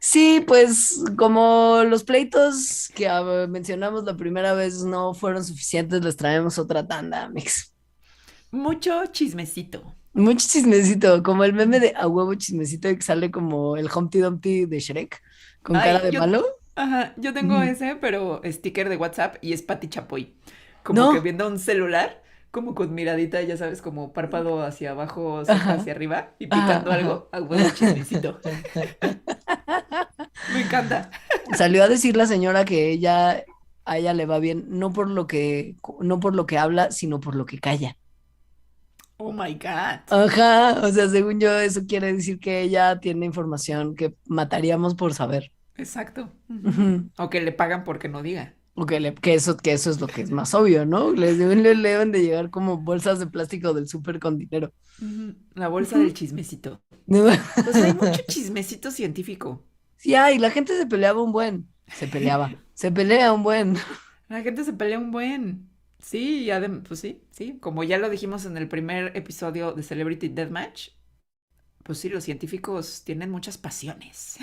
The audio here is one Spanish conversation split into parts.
Sí, pues como los pleitos que mencionamos la primera vez no fueron suficientes, les traemos otra tanda, mix. Mucho chismecito. Mucho chismecito, como el meme de a huevo chismecito que sale como el Humpty Dumpty de Shrek con cara Ay, de malo. yo tengo Ujú. ese, pero sticker de WhatsApp y es Pati Chapoy. Como que No, viendo un celular, como con miradita, ya sabes, como párpado hacia abajo, ceja ajá, hacia arriba y ajá, picando ajá. algo, a huevo chismecito. Me encanta. Salió a decir la señora que a ella le va bien, no por lo que habla, sino por lo que calla. Oh my God. Ajá, o sea, según yo, eso quiere decir que ella tiene información que mataríamos por saber. Exacto. Ujú. Ujú. O que le pagan porque no diga. O que eso es lo que es más obvio, ¿no? Le deben de llegar como bolsas de plástico del súper con dinero. Ujú. La bolsa del Ujú. chismecito. No. Pues hay mucho chismecito científico. Sí, ay, la gente se peleaba un buen. Se peleaba. Se pelea un buen. La gente se pelea un buen. Sí, y pues sí, sí. Como ya lo dijimos en el primer episodio de Celebrity Deathmatch, pues sí, los científicos tienen muchas pasiones.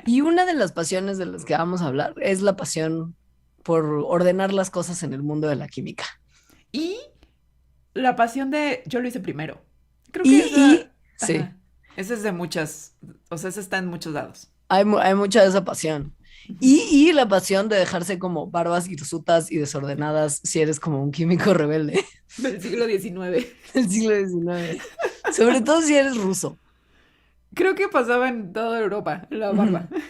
Y una de las pasiones de las que vamos a hablar es la pasión por ordenar las cosas en el mundo de la química. Y la pasión de yo lo hice primero. Creo que esa, Sí, ajá, esa es de muchas, o sea, esa está en muchos lados. hay mucha de esa pasión. Ujú. Y la pasión de dejarse como barbas hirsutas y desordenadas si eres como un químico rebelde Del siglo XIX. del siglo XIX. Sobre todo si eres ruso. Creo que pasaba en toda Europa, la barba. Ujú.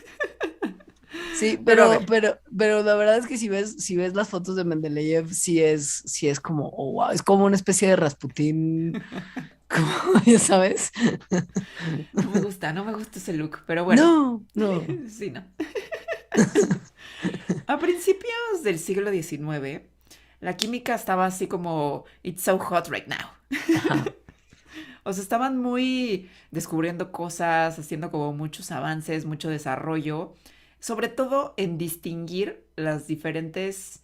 Sí, Pero a ver, pero la verdad es que si ves las fotos de Mendeleev, sí es como, oh, wow, es como una especie de Rasputín, como, ya sabes. no me gusta ese look, pero bueno, No, no. sí, no. A principios del siglo XIX, la química estaba así como, it's so hot right now. Ajá. O sea, estaban muy descubriendo cosas, haciendo como muchos avances, mucho desarrollo, sobre todo en distinguir las diferentes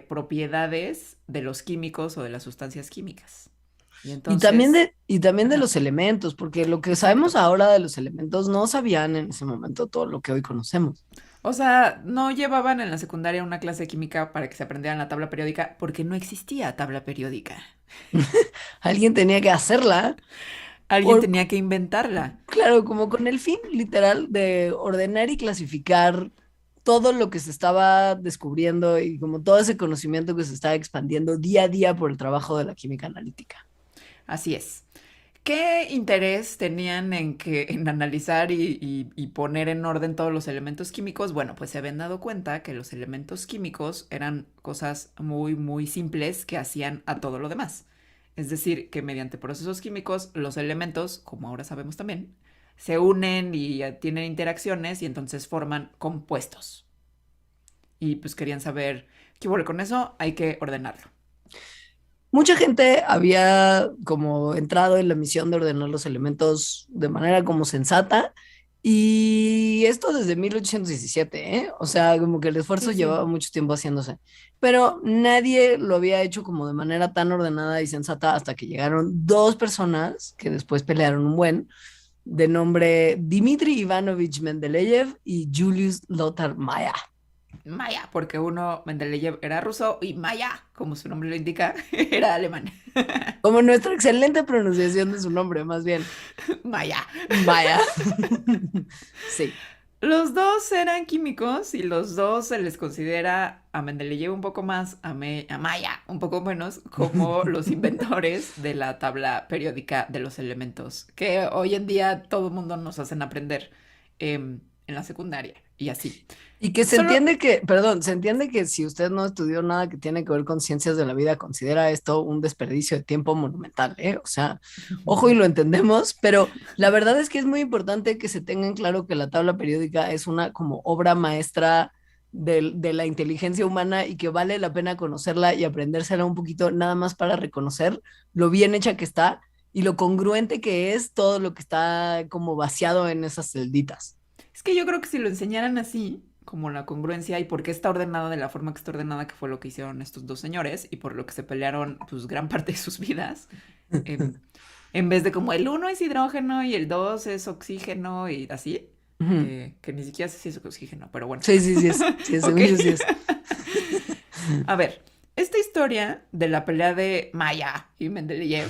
propiedades de los químicos o de las sustancias químicas. Y entonces, Y también de ajá, los elementos, porque lo que sabemos exacto. ahora de los elementos no sabían en ese momento todo lo que hoy conocemos. O sea, no llevaban en la secundaria una clase de química para que se aprendieran la tabla periódica porque no existía tabla periódica. Alguien tenía que hacerla, Alguien por, tenía que inventarla. claro, como con el fin literal de ordenar y clasificar todo lo que se estaba descubriendo y como todo ese conocimiento que se estaba expandiendo día a día por el trabajo de la química analítica. Así es. ¿Qué interés tenían en analizar y poner en orden todos los elementos químicos? Bueno, pues se habían dado cuenta que los elementos químicos eran cosas muy, muy simples que hacían a todo lo demás. Es decir, que mediante procesos químicos los elementos, como ahora sabemos también, se unen y tienen interacciones y entonces forman compuestos. Y pues querían saber qué ocurre con eso, hay que ordenarlo. Mucha gente había como entrado en la misión de ordenar los elementos de manera como sensata y esto desde 1817, ¿eh? O sea, como que el esfuerzo Sí, sí. llevaba mucho tiempo haciéndose, pero nadie lo había hecho como de manera tan ordenada y sensata hasta que llegaron dos personas que después pelearon un buen, de nombre Dmitri Ivanovich Mendeleev y Julius Lothar Maya. Maya, porque uno, Mendeleev, era ruso y Maya, como su nombre lo indica, era alemán. Como nuestra excelente pronunciación de su nombre, más bien. Maya. Maya. Sí. Los dos eran químicos y los dos se les considera a Mendeleev un poco más, a Maya un poco menos, como los inventores de la tabla periódica de los elementos, que hoy en día todo el mundo nos hacen aprender en la secundaria y así. Y que se Solo, entiende que, perdón, se entiende que si usted no estudió nada que tiene que ver con ciencias de la vida, considera esto un desperdicio de tiempo monumental, ¿eh? O sea, ojo y lo entendemos, pero la verdad es que es muy importante que se tengan claro que la tabla periódica es una como obra maestra de la inteligencia humana y que vale la pena conocerla y aprendérsela un poquito, nada más para reconocer lo bien hecha que está y lo congruente que es todo lo que está como vaciado en esas celditas. es que yo creo que si lo enseñaran así, como la congruencia y por qué está ordenada de la forma que está ordenada, que fue lo que hicieron estos dos señores y por lo que se pelearon pues gran parte de sus vidas, em, en vez de como el uno es hidrógeno y el 2 es oxígeno y así. Ujú. que ni siquiera sé si es oxígeno, pero bueno. Sí, sí, sí es. Sí, Ok. según yo sí es. A ver, esta historia de la pelea de Maya y Mendeleev,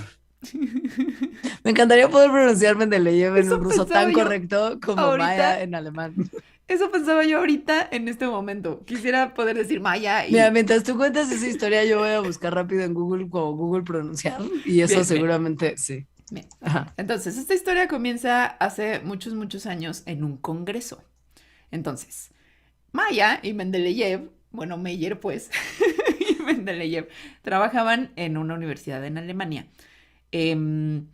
Me encantaría poder pronunciar Mendeleev en eso un ruso pensaba tan yo correcto como Maya ahorita, en alemán. eso pensaba yo ahorita en este momento. Quisiera poder decir Maya Mira, y... mientras tú cuentas esa historia, yo voy a buscar rápido en Google como Google pronunciar y eso Bien, bien, seguramente sí. bien. Ajá. Entonces, esta historia comienza hace muchos, muchos años en un congreso. Entonces, Maya y Mendeleev, bueno, Meyer pues, y Mendeleev, trabajaban en una universidad en Alemania. Em,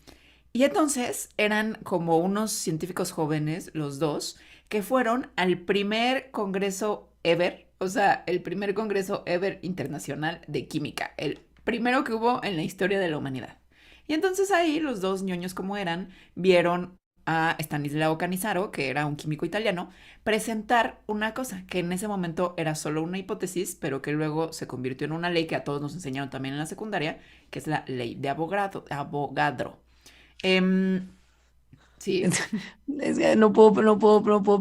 y entonces eran como unos científicos jóvenes, los dos, que fueron al primer congreso ever, o sea, el primer congreso ever internacional de química, el primero que hubo en la historia de la humanidad. Y entonces ahí los dos ñoños como eran, vieron a Stanislao Cannizzaro, que era un químico italiano, presentar una cosa que en ese momento era solo una hipótesis, pero que luego se convirtió en una ley que a todos nos enseñaron también en la secundaria, que es la ley de Avogadro. Em, sí, Es que no puedo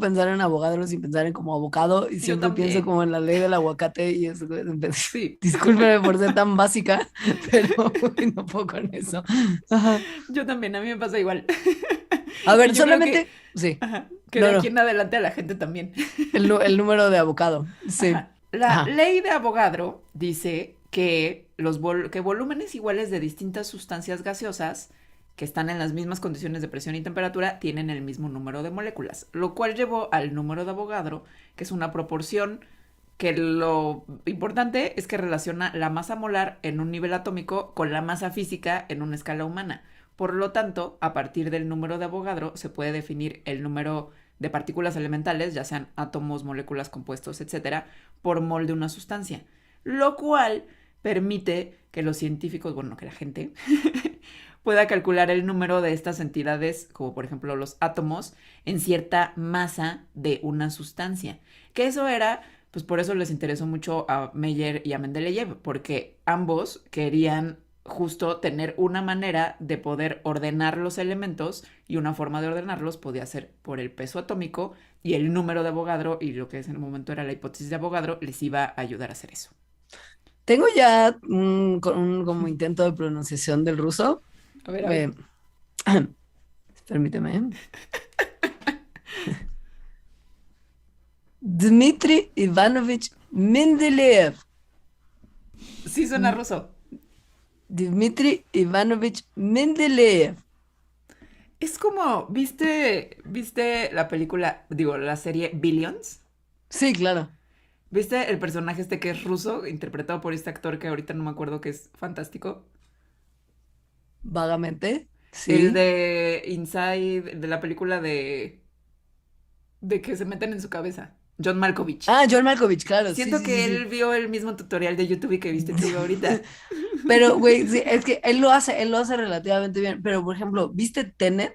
pensar en abogado sin pensar en como abogado y yo siempre pienso también. como en la ley del aguacate y es, Sí, discúlpeme por ser tan básica, pero uy, no puedo con eso. Ajá. yo también, a mí me pasa igual. A Y ver, yo creo que, solamente, sí, ajá, que de no, aquí no, en adelante a la gente también. el número de abogado, sí, Ajá. La ajá. ley de Avogadro dice que que volúmenes iguales de distintas sustancias gaseosas que están en las mismas condiciones de presión y temperatura tienen el mismo número de moléculas, lo cual llevó al número de Avogadro, que es una proporción que lo importante es que relaciona la masa molar en un nivel atómico con la masa física en una escala humana. Por lo tanto, a partir del número de Avogadro se puede definir el número de partículas elementales, ya sean átomos, moléculas, compuestos, etcétera, por mol de una sustancia. Lo cual permite que los científicos, bueno, que la gente, pueda calcular el número de estas entidades, como por ejemplo los átomos, en cierta masa de una sustancia. Que eso era, pues por eso les interesó mucho a Meyer y a Mendeleev, porque ambos querían justo tener una manera de poder ordenar los elementos y una forma de ordenarlos podía ser por el peso atómico y el número de Avogadro y lo que en el momento era la hipótesis de Avogadro les iba a ayudar a hacer eso. Tengo ya un como intento de pronunciación del ruso. A ver, a ver. Eh, permíteme. Dmitry Ivanovich Mendeleev. Sí suena ruso. Dmitry Ivanovich Mendeleev. Es como, ¿viste la película, digo, la serie Billions? Sí, claro, ¿Viste el personaje este que es ruso, interpretado por este actor que ahorita no me acuerdo que es fantástico? vagamente, El sí. de Inside, de la película de que se meten en su cabeza. John Malkovich. Ah, John Malkovich, claro, sí, Siento sí, sí, que él sí. vio el mismo tutorial de YouTube que viste tú ahorita. Pero, güey, sí, es que él lo hace relativamente bien. Pero, por ejemplo, ¿viste Tenet?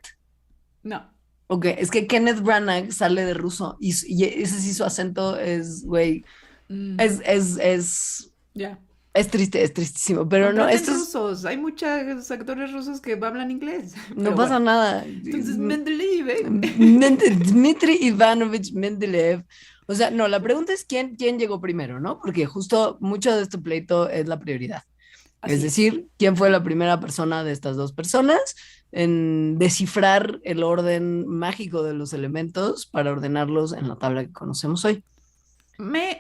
No. Ok, es que Kenneth Branagh sale de ruso y ese sí su acento es, güey, Mm, es, es, es, ya. es triste, es tristísimo. Pero no, Contraten esto es, rusos. Hay muchos actores rusos que hablan inglés. no Pero bueno. pasa nada. Entonces, Mendeleev, ¿eh? Dmitry Ivanovich Mendeleev. O sea, no, la pregunta es quién llegó primero, ¿no? Porque justo mucho de este pleito es la prioridad. Es Así es. decir, quién fue la primera persona de estas dos personas en descifrar el orden mágico de los elementos para ordenarlos en la tabla que conocemos hoy.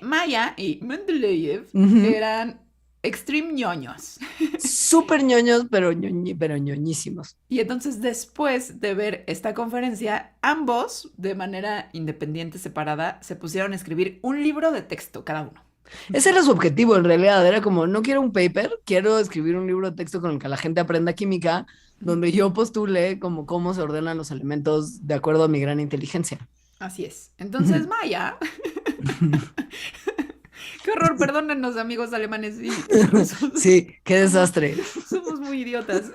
Maya y Mendeleev Ujú. eran extreme ñoños. Súper ñoños, pero, pero ñoñísimos. Y entonces después de ver esta conferencia, ambos, de manera independiente, separada, se pusieron a escribir un libro de texto cada uno. Ese era su objetivo en realidad, era como, no quiero un paper, quiero escribir un libro de texto con el que la gente aprenda química, donde yo postule como cómo se ordenan los elementos de acuerdo a mi gran inteligencia. Así es. Entonces Maya, qué horror, perdónenos amigos alemanes y rusos, Sí, qué somos, desastre. somos muy idiotas.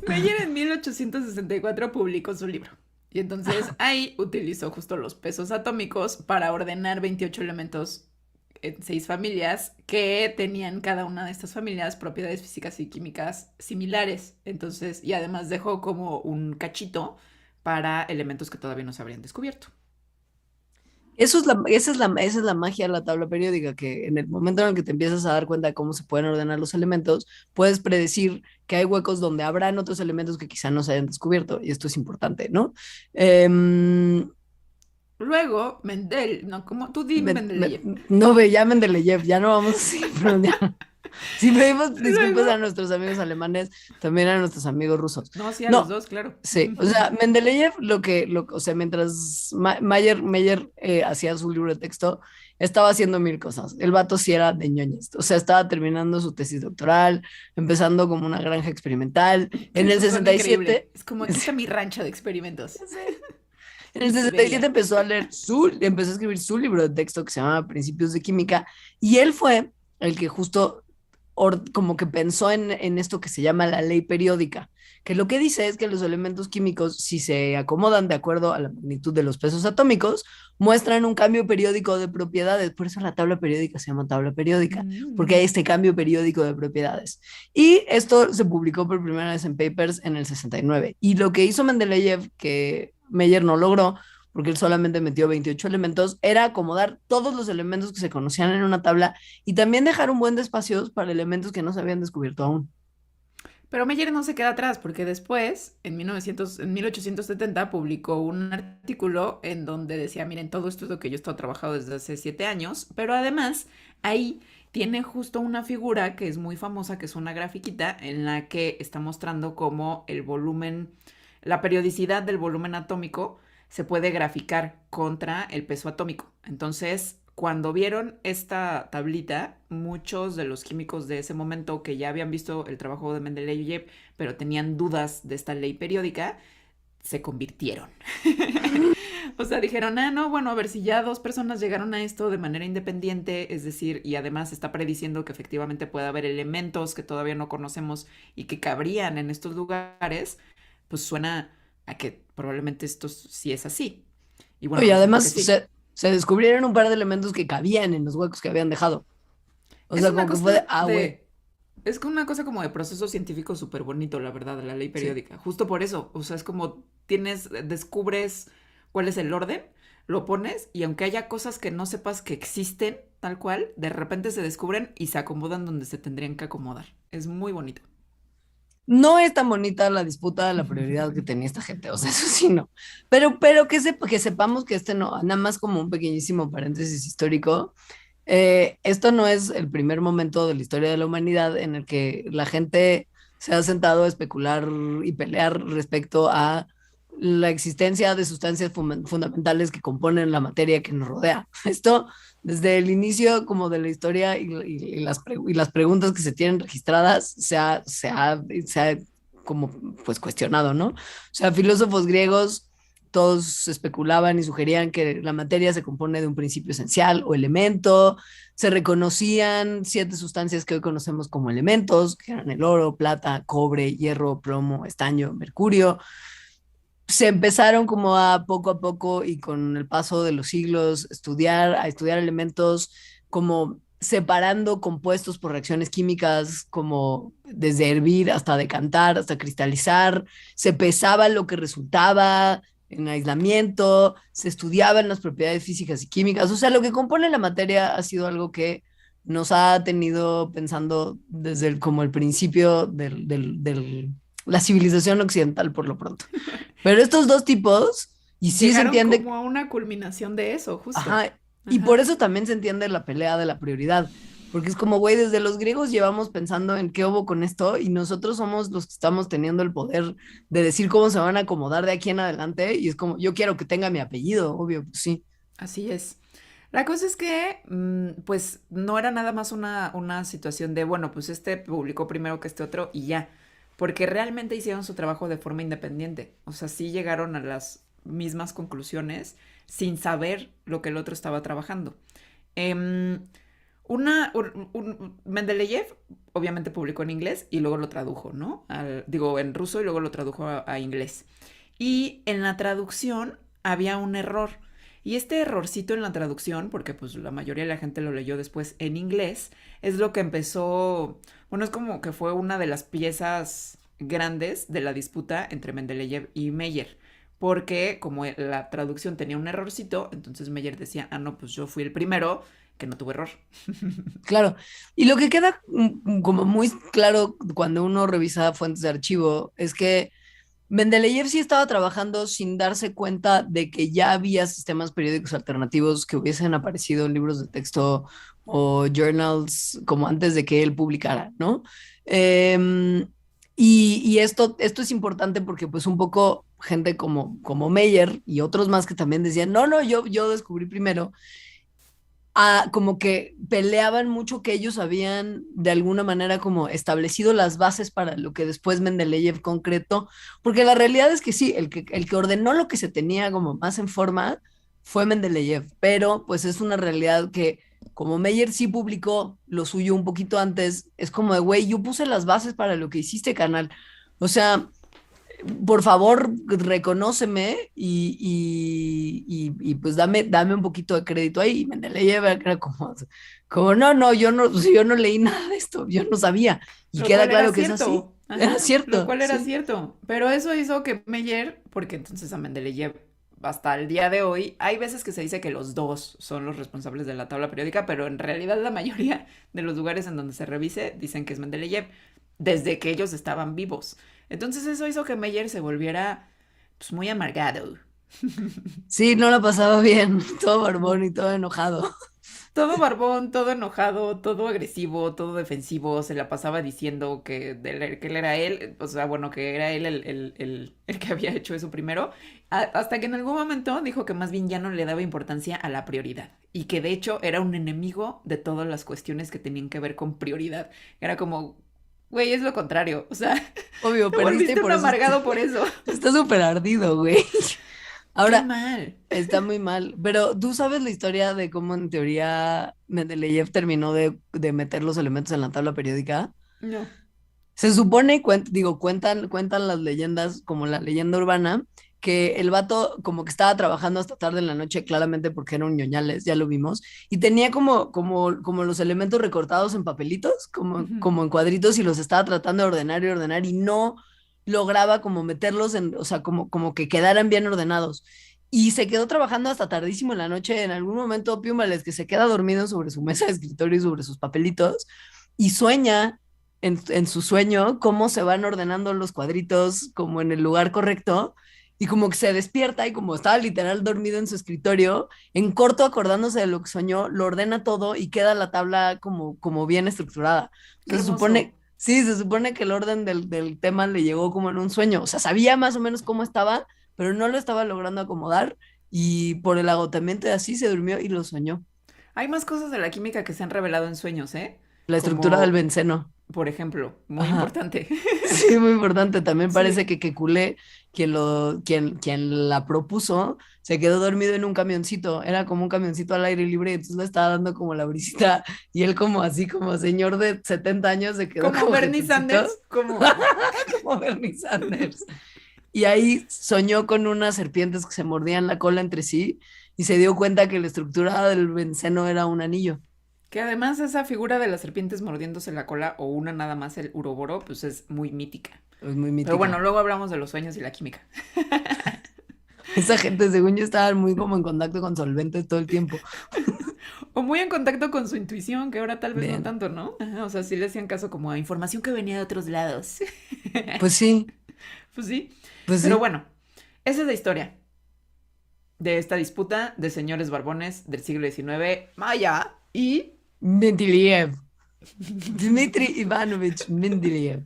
Meyer en 1864 publicó su libro. Y entonces ahí utilizó justo los pesos atómicos para ordenar 28 elementos en 6 familias que tenían cada una de estas familias propiedades físicas y químicas similares. Entonces, y además dejó como un cachito para elementos que todavía no se habrían descubierto. Esa es la magia de la tabla periódica, que en el momento en el que te empiezas a dar cuenta de cómo se pueden ordenar los elementos, puedes predecir que hay huecos donde habrán otros elementos que quizá no se hayan descubierto, y esto es importante, ¿no? Em, Luego, Mendel, no, como tú di me- me- Mendeleev. no ve, ya Mendeleev, ya no vamos a seguir pronunciando. Si pedimos disculpas a Luego, nuestros amigos alemanes, también a nuestros amigos rusos. no, sí, a los No, dos, claro. sí, o sea, Mendeleev, o sea, mientras Mayer hacía su libro de texto, estaba haciendo mil cosas. El vato sí era de ñoñez, o sea, estaba terminando su tesis doctoral, empezando como una granja experimental. Que En el eso suena increíble. 67, Es como, aquí está mi rancho de experimentos. en En el 67 Siberia. empezó a escribir su libro de texto que se llama Principios de Química, y él fue el que justo como que pensó en esto que se llama la ley periódica, que lo que dice es que los elementos químicos, si se acomodan de acuerdo a la magnitud de los pesos atómicos, muestran un cambio periódico de propiedades. Por eso la tabla periódica se llama tabla periódica, porque hay Mm. este cambio periódico de propiedades. Y esto se publicó por primera vez en papers en el 69. Y lo que hizo Mendeleev, que Meyer no logró, porque él solamente metió 28 elementos, era acomodar todos los elementos que se conocían en una tabla y también dejar un buen de espacios para elementos que no se habían descubierto aún. Pero Meyer no se queda atrás porque después, en 1870, publicó un artículo en donde decía, miren, todo esto es lo que yo he estado trabajando desde hace 7 años, pero además ahí tiene justo una figura que es muy famosa, que es una grafiquita en la que está mostrando cómo el volumen, la periodicidad del volumen atómico se puede graficar contra el peso atómico. Entonces, cuando vieron esta tablita, muchos de los químicos de ese momento que ya habían visto el trabajo de Mendeleev, pero tenían dudas de esta ley periódica, se convirtieron. O sea, dijeron, ah, no, bueno, a ver si ya dos personas llegaron a esto de manera independiente, es decir, y además está prediciendo que efectivamente puede haber elementos que todavía no conocemos y que cabrían en estos lugares, pues suena a que probablemente esto sí es así. Y bueno, Y resultó además que sí. se descubrieron un par de elementos que cabían en los huecos que habían dejado. O Es sea, una como que fue de, cosa güey. de Es como una cosa como de proceso científico súper bonito, la verdad, de la ley Sí. periódica. Justo por eso, o sea, es como descubres cuál es el orden, lo pones y aunque haya cosas que no sepas que existen tal cual, de repente se descubren y se acomodan donde se tendrían que acomodar. Es muy bonito. No es tan bonita la disputa de la prioridad que tenía esta gente, o sea, eso sí no. Pero que sepamos que este no, nada más como un pequeñísimo paréntesis histórico, esto no es el primer momento de la historia de la humanidad en el que la gente se ha sentado a especular y pelear respecto a la existencia de sustancias fundamentales que componen la materia que nos rodea. Esto desde el inicio como de la historia y las preguntas que se tienen registradas se ha como pues cuestionado, ¿no? O sea, filósofos griegos todos especulaban y sugerían que la materia se compone de un principio esencial o elemento, se reconocían 7 sustancias que hoy conocemos como elementos, que eran el oro, plata, cobre, hierro, plomo, estaño, mercurio. Se empezaron como a poco y con el paso de los siglos a estudiar elementos como separando compuestos por reacciones químicas, como desde hervir hasta decantar, hasta cristalizar, se pesaba lo que resultaba en aislamiento, se estudiaban las propiedades físicas y químicas, o sea, lo que compone la materia ha sido algo que nos ha tenido pensando desde como el principio la civilización occidental por lo pronto. Pero estos dos tipos, y sí se Llegaron entiende, como a una culminación de eso, justo. ajá, y por Ajá. eso también se entiende la pelea de la prioridad, porque es como, güey, desde los griegos llevamos pensando en qué hubo con esto y nosotros somos los que estamos teniendo el poder de decir cómo se van a acomodar de aquí en adelante y es como, yo quiero que tenga mi apellido, obvio, pues sí. Así es. La cosa es que, pues, no era nada más una situación de, bueno, pues este publicó primero que este otro y ya, porque realmente hicieron su trabajo de forma independiente. O sea, sí llegaron a las mismas conclusiones sin saber lo que el otro estaba trabajando. Em, Mendeleev obviamente publicó en inglés y luego lo tradujo, ¿no? Digo, en ruso y luego lo tradujo a inglés. Y en la traducción había un error. Y este errorcito en la traducción, porque pues la mayoría de la gente lo leyó después en inglés, es lo que empezó, bueno, es como que fue una de las piezas grandes de la disputa entre Mendeleev y Meyer, porque como la traducción tenía un errorcito, entonces Meyer decía, ah, no, pues yo fui el primero que no tuvo error. Claro. Y lo que queda como muy claro cuando uno revisa fuentes de archivo es que Mendeleev sí estaba trabajando sin darse cuenta de que ya había sistemas periódicos alternativos que hubiesen aparecido en libros de texto o journals como antes de que él publicara, ¿no? Em, y esto es importante porque pues un poco gente como Meyer y otros más que también decían, no, no, yo descubrí primero, como que peleaban mucho que ellos habían de alguna manera como establecido las bases para lo que después Mendeleev concretó, porque la realidad es que sí, el que ordenó lo que se tenía como más en forma fue Mendeleev, pero pues es una realidad que como Meyer sí publicó lo suyo un poquito antes, es como de, güey, yo puse las bases para lo que hiciste, canal. O sea, por favor, reconóceme y pues dame un poquito de crédito ahí. Y Mendeleev era como no, no, yo no leí nada de esto, yo no sabía. Y Lo queda cual era claro que es así. cierto, Era ajá, lo cierto, cual era sí. cierto. Pero eso hizo que Meyer, porque entonces a Mendeleev hasta el día de hoy, hay veces que se dice que los dos son los responsables de la tabla periódica, pero en realidad la mayoría de los lugares en donde se revise dicen que es Mendeleev, desde que ellos estaban vivos. Entonces eso hizo que Meyer se volviera pues, muy amargado. Sí, no la pasaba bien, todo barbón y todo enojado. Todo barbón, todo enojado, todo agresivo, todo defensivo, se la pasaba diciendo que él era él, o sea, bueno, que era él el que había hecho eso primero, hasta que en algún momento dijo que más bien ya no le daba importancia a la prioridad y que de hecho era un enemigo de todas las cuestiones que tenían que ver con prioridad. Era como, güey, es lo contrario, o sea, Obvio, te perdiste y volviste un por eso amargado por eso. está súper ardido, güey. Qué Ahora, mal. está muy mal, pero ¿tú sabes la historia de cómo en teoría Mendeleev terminó de meter los elementos en la tabla periódica? No. Se supone, cuentan las leyendas, como la leyenda urbana, que el vato como que estaba trabajando hasta tarde en la noche, claramente porque era un ñoñales, ya lo vimos, y tenía como los elementos recortados en papelitos, Ujú. como en cuadritos, y los estaba tratando de ordenar, y no lograba como meterlos en, o sea, como que quedaran bien ordenados. Y se quedó trabajando hasta tardísimo en la noche. En algún momento, Piumales, que se queda dormido sobre su mesa de escritorio y sobre sus papelitos, y sueña en su sueño cómo se van ordenando los cuadritos como en el lugar correcto y como que se despierta y como estaba literal dormido en su escritorio, en corto acordándose de lo que soñó, lo ordena todo y queda la tabla como bien estructurada. Qué Entonces se supone, hermoso. sí, se supone que el orden del tema le llegó como en un sueño, o sea, sabía más o menos cómo estaba, pero no lo estaba logrando acomodar y por el agotamiento de así se durmió y lo soñó. Hay más cosas de la química que se han revelado en sueños, ¿eh? La estructura del Como, benceno. por ejemplo, muy Ajá. importante. Sí, muy importante. También parece Sí. que Kekulé, quien la propuso, se quedó dormido en un camioncito. Era como un camioncito al aire libre, y entonces le estaba dando como la brisita. Y él, como así, como señor de 70 años, se quedó Como como Bernie jetecito, Sanders, como... como Bernie Sanders. Y ahí soñó con unas serpientes que se mordían la cola entre sí y se dio cuenta que la estructura del benceno era un anillo. Que además esa figura de las serpientes mordiéndose la cola o una nada más el uroboro, pues es muy mítica. Es muy Pero bueno, mítica. luego hablamos de los sueños y la química. Esa gente, según yo, estaba muy como en contacto con solventes todo el tiempo. O muy en contacto con su intuición, que ahora tal vez no Bien. tanto, ¿no? Ajá, o sea, sí le hacían caso como a información que venía de otros lados. Pues sí, Pues sí. pues Pero sí. bueno, esa es la historia de esta disputa de señores barbones del siglo XIX, Maya y Mendeleev. Dmitry Ivanovich Mendeleev.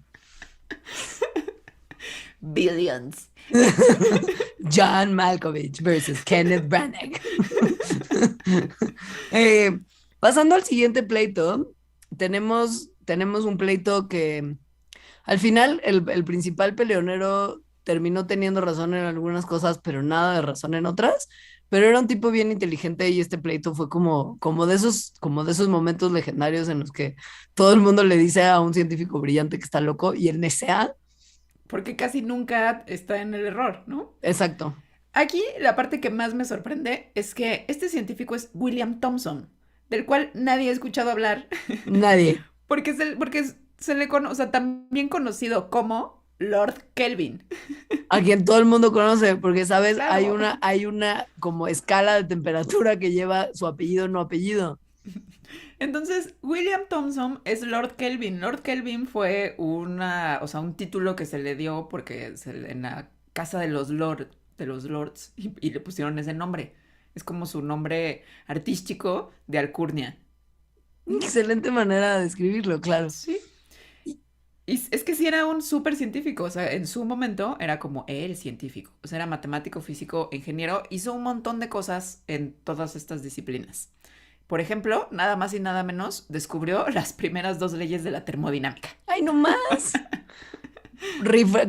Billions. John Malkovich versus Kenneth Branagh. Eh, pasando al siguiente pleito, tenemos un pleito que al final el principal peleonero terminó teniendo razón en algunas cosas, pero nada de razón en otras. Pero era un tipo bien inteligente y este pleito fue como de esos momentos legendarios en los que todo el mundo le dice a un científico brillante que está loco y él nesea. Porque casi nunca está en el error, ¿no? Exacto. Aquí la parte que más me sorprende es que este científico es William Thomson, del cual nadie ha escuchado hablar, Nadie. porque se le conoce, o sea, también conocido como Lord Kelvin. A quien todo el mundo conoce, porque, ¿sabes? Claro. Hay una como escala de temperatura que lleva su apellido, no apellido. Entonces, William Thompson es Lord Kelvin. Lord Kelvin fue o sea, un título que se le dio porque en la casa de los lords, y le pusieron ese nombre. Es como su nombre artístico de alcurnia. Excelente manera de describirlo, claro. Sí. Y- Y es que sí era un súper científico, o sea, en su momento era como el científico, o sea, era matemático, físico, ingeniero, hizo un montón de cosas en todas estas disciplinas. Por ejemplo, nada más y nada menos, descubrió las primeras dos leyes de la termodinámica. ¡Ay, no más!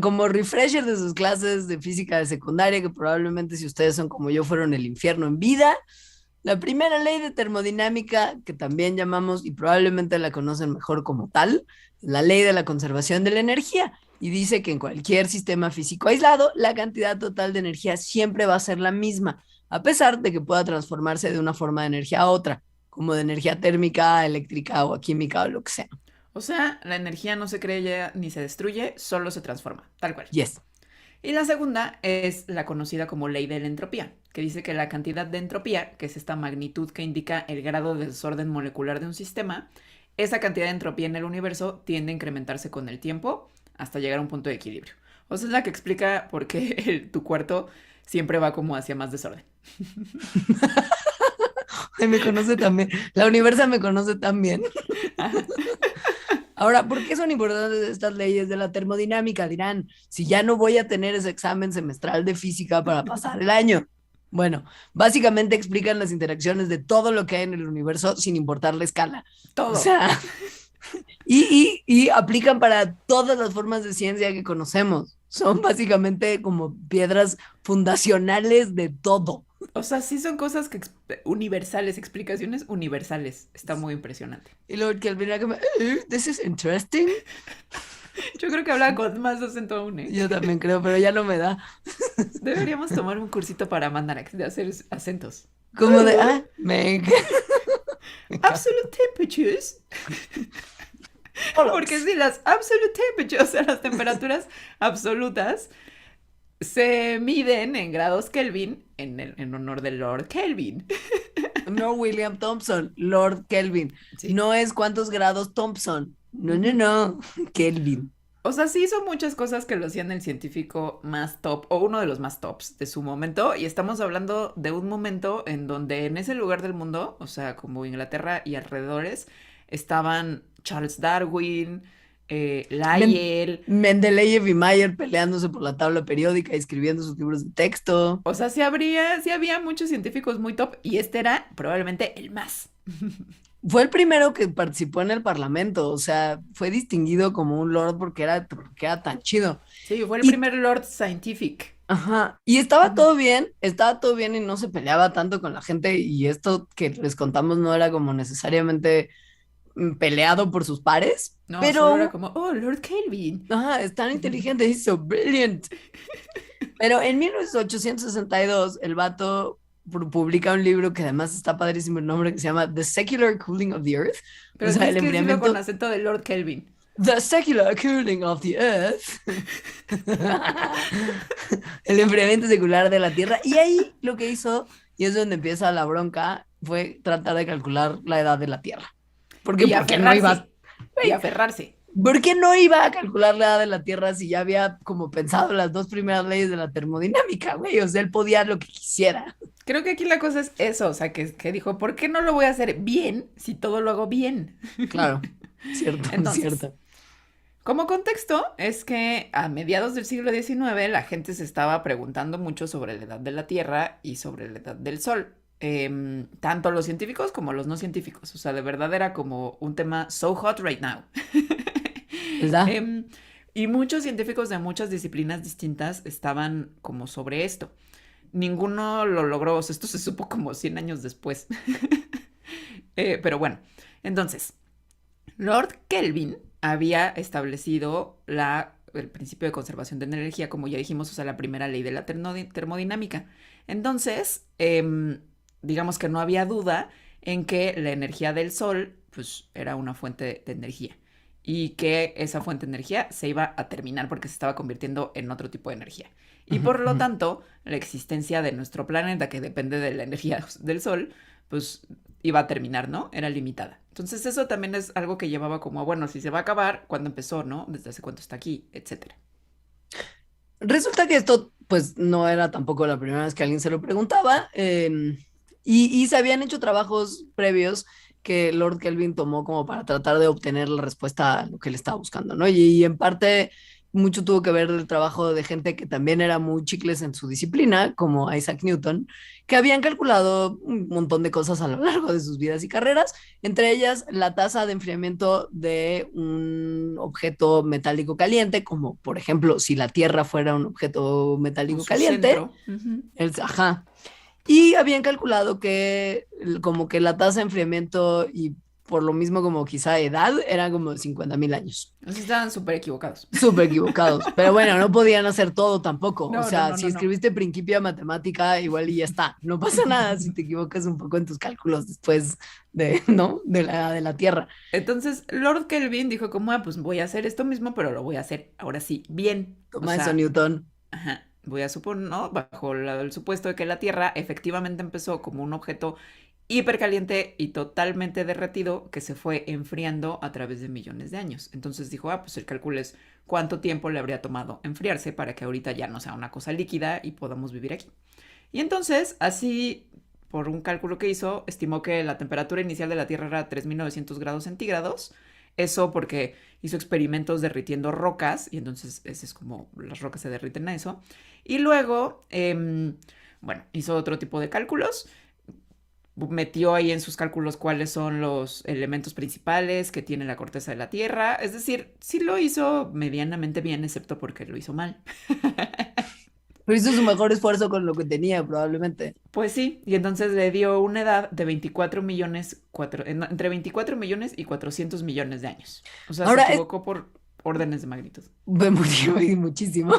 Como refresher de sus clases de física de secundaria, que probablemente si ustedes son como yo fueron el infierno en vida. La primera ley de termodinámica, que también llamamos y probablemente la conocen mejor como tal, la ley de la conservación de la energía. Y dice que en cualquier sistema físico aislado, la cantidad total de energía siempre va a ser la misma, a pesar de que pueda transformarse de una forma de energía a otra, como de energía térmica, eléctrica o química o lo que sea. O sea, la energía no se crea ni se destruye, solo se transforma, tal cual. Yes. Y la segunda es la conocida como ley de la entropía, que dice que la cantidad de entropía, que es esta magnitud que indica el grado de desorden molecular de un sistema, esa cantidad de entropía en el universo tiende a incrementarse con el tiempo hasta llegar a un punto de equilibrio. O sea, es la que explica por qué tu cuarto siempre va como hacia más desorden. Ay, me conoce también. La universa me conoce también. Ahora, ¿por qué son importantes estas leyes de la termodinámica? Dirán, si ya no voy a tener ese examen semestral de física para pasar el año. Bueno, básicamente explican las interacciones de todo lo que hay en el universo sin importar la escala. O Todo. sea, y aplican para todas las formas de ciencia que conocemos. Son básicamente como piedras fundacionales de todo. O sea, sí son cosas que universales, explicaciones universales. Está muy impresionante. Y luego que al final como, this is interesting. Yo creo que hablaba con más acento aún, ¿eh? Yo también creo, pero ya no me da. Deberíamos tomar un cursito para Mandarax de hacer acentos. Como de, me encanta. Absolute temperatures. Porque Bollocks. si las absolute temperatures, o sea, las temperaturas absolutas, se miden en grados Kelvin en honor del Lord Kelvin. No William Thompson, Lord Kelvin. Sí. No es cuántos grados Thompson. No, no, no. Kelvin. O sea, sí hizo muchas cosas que lo hacían el científico más top, o uno de los más tops de su momento, y estamos hablando de un momento en donde en ese lugar del mundo, o sea, como Inglaterra y alrededores, estaban Charles Darwin, Lyell, Mendeleev y Mayer peleándose por la tabla periódica y escribiendo sus libros de texto. o sea, sí había muchos científicos muy top, y este era probablemente el más. Fue el primero que participó en el Parlamento, o sea, fue distinguido como un lord porque era tan chido. Sí, fue el Y, primer Lord Scientific. ajá, y estaba todo bien y no se peleaba tanto con la gente y esto que les contamos no era como necesariamente peleado por sus pares, No, solo era pero como, oh, Lord Kelvin. ajá, es tan inteligente, he's so brilliant. Pero en 1862 el vato publica un libro que además está padrísimo el nombre, que se llama The Secular Cooling of the Earth, o Pero sea, tienes el que decirlo con enfriamiento, acento de Lord Kelvin. The Secular Cooling of the Earth, el enfriamiento secular de la Tierra. Y ahí lo que hizo, y es donde empieza la bronca, fue tratar de calcular la edad de la Tierra. ¿Por qué? Y Porque no iba, aferrarse. Y aferrarse. ¿por qué no iba a calcular la edad de la Tierra si ya había como pensado las dos primeras leyes de la termodinámica, güey? O sea, él podía lo que quisiera. Creo que aquí la cosa es eso, o sea, que dijo, ¿por qué no lo voy a hacer bien si todo lo hago bien? Claro, cierto, Entonces, cierto. como contexto, es que a mediados del siglo XIX la gente se estaba preguntando mucho sobre la edad de la Tierra y sobre la edad del Sol. Tanto los científicos como los no científicos. O sea, de verdad era como un tema so hot right now. ¿Verdad? Em, y muchos científicos de muchas disciplinas distintas estaban como sobre esto. Ninguno lo logró, o sea, esto se supo como 100 años después. Pero bueno, entonces, Lord Kelvin había establecido el principio de conservación de energía, como ya dijimos, o sea, la primera ley de la termodinámica. Entonces, digamos que no había duda en que la energía del sol, pues, era una fuente de energía. y que esa fuente de energía se iba a terminar porque se estaba convirtiendo en otro tipo de energía. Y Ujú, por lo ujú. tanto, la existencia de nuestro planeta, que depende de la energía del Sol, pues iba a terminar, ¿no? Era limitada. Entonces eso también es algo que llevaba como, bueno, si se va a acabar, ¿cuándo empezó, no? ¿Desde hace cuánto está aquí? Etcétera. Resulta que esto, pues, no era tampoco la primera vez que alguien se lo preguntaba, y se habían hecho trabajos previos que Lord Kelvin tomó como para tratar de obtener la respuesta a lo que él estaba buscando, ¿no? Y en parte mucho tuvo que ver el trabajo de gente que también era muy chicles en su disciplina, como Isaac Newton, que habían calculado un montón de cosas a lo largo de sus vidas y carreras, entre ellas la tasa de enfriamiento de un objeto metálico caliente, como por ejemplo si la Tierra fuera un objeto O metálico su caliente, centro. Ujú. ajá, y habían calculado que como que la tasa de enfriamiento y por lo mismo como quizá edad era como de 50.000 años. Entonces estaban súper equivocados. Súper equivocados, pero bueno, no podían hacer todo tampoco. O No, no, sea, no, si no, no. escribiste Principia Matemática, igual y ya está. No pasa nada si te equivocas un poco en tus cálculos después de, ¿no? De la Tierra. Entonces, Lord Kelvin dijo como, ah, pues voy a hacer esto mismo, pero lo voy a hacer ahora sí, bien. O Toma eso, sea, Newton. ajá, voy a suponer, ¿no? Bajo el supuesto de que la Tierra efectivamente empezó como un objeto hipercaliente y totalmente derretido que se fue enfriando a través de millones de años. Entonces dijo, ah, pues el cálculo es cuánto tiempo le habría tomado enfriarse para que ahorita ya no sea una cosa líquida y podamos vivir aquí. Y entonces, así, por un cálculo que hizo, estimó que la temperatura inicial de la Tierra era 3.900 grados centígrados. Eso porque hizo experimentos derritiendo rocas, y entonces ese es como las rocas se derriten a eso. Y luego, bueno, hizo otro tipo de cálculos, metió ahí en sus cálculos cuáles son los elementos principales que tiene la corteza de la Tierra. Es decir, sí lo hizo medianamente bien, excepto porque lo hizo mal. Pero hizo su mejor esfuerzo con lo que tenía, probablemente. Pues sí, y entonces le dio una edad de 24 millones, entre 24 millones y 400 millones de años. O sea, se Ahora, equivocó por órdenes de magnitud. muchísimo.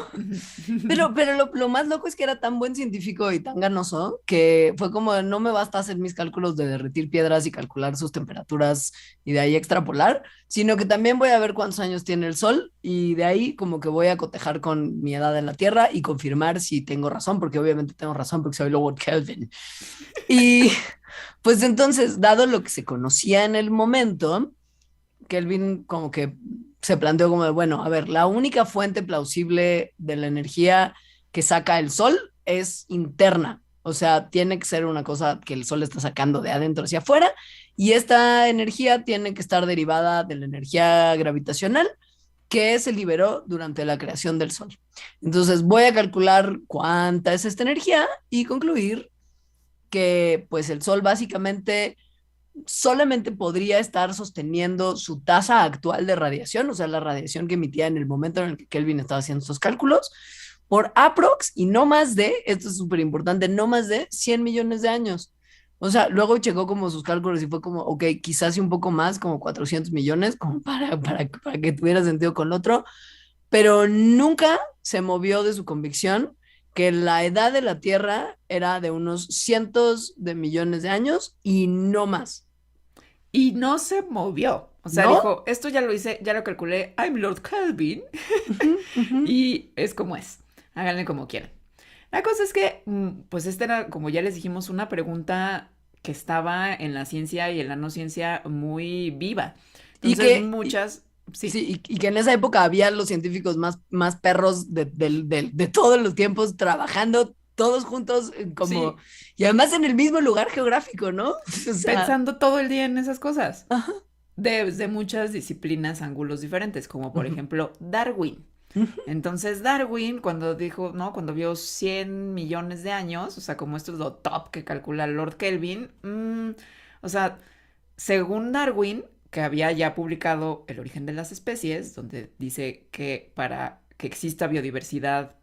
Pero lo más loco es que era tan buen científico y tan ganoso que fue como, no me basta hacer mis cálculos de derretir piedras y calcular sus temperaturas y de ahí extrapolar, sino que también voy a ver cuántos años tiene el Sol y de ahí como que voy a cotejar con mi edad en la Tierra y confirmar si tengo razón, porque obviamente tengo razón porque soy Lord Kelvin. Y pues entonces, dado lo que se conocía en el momento, Kelvin como que se planteó como de, bueno, a ver, la única fuente plausible de la energía que saca el sol es interna. O sea, tiene que ser una cosa que el sol está sacando de adentro hacia afuera y esta energía tiene que estar derivada de la energía gravitacional que se liberó durante la creación del sol. Entonces voy a calcular cuánta es esta energía y concluir que pues el sol básicamente solamente podría estar sosteniendo su tasa actual de radiación, o sea, la radiación que emitía en el momento en el que Kelvin estaba haciendo estos cálculos, por aprox y no más de, esto es súper importante, no más de 100 millones de años. O sea, luego checó como sus cálculos y fue como, ok, quizás un poco más, como 400 millones, como para que tuviera sentido con lo otro, pero nunca se movió de su convicción que la edad de la Tierra era de unos cientos de millones de años y no más. Y no se movió. O sea, ¿No? dijo, esto ya lo hice, ya lo calculé, I'm Lord Kelvin, Ujú, ujú. y es como es. Háganle como quieran. La cosa es que, pues esta era, como ya les dijimos, una pregunta que estaba en la ciencia y en la no ciencia muy viva. Y Entonces, que, muchas, sí, sí, y que en esa época había los científicos más perros de todos los tiempos trabajando todos juntos como, sí, y además en el mismo lugar geográfico, ¿no? O sea, pensando todo el día en esas cosas, ajá, desde muchas disciplinas, ángulos diferentes, como por ujú, ejemplo Darwin. ujú. Entonces Darwin, cuando dijo, ¿no? Cuando vio 100 millones de años, o sea, como esto es lo top que calcula Lord Kelvin, o sea, según Darwin, que había ya publicado El origen de las especies, donde dice que para que exista biodiversidad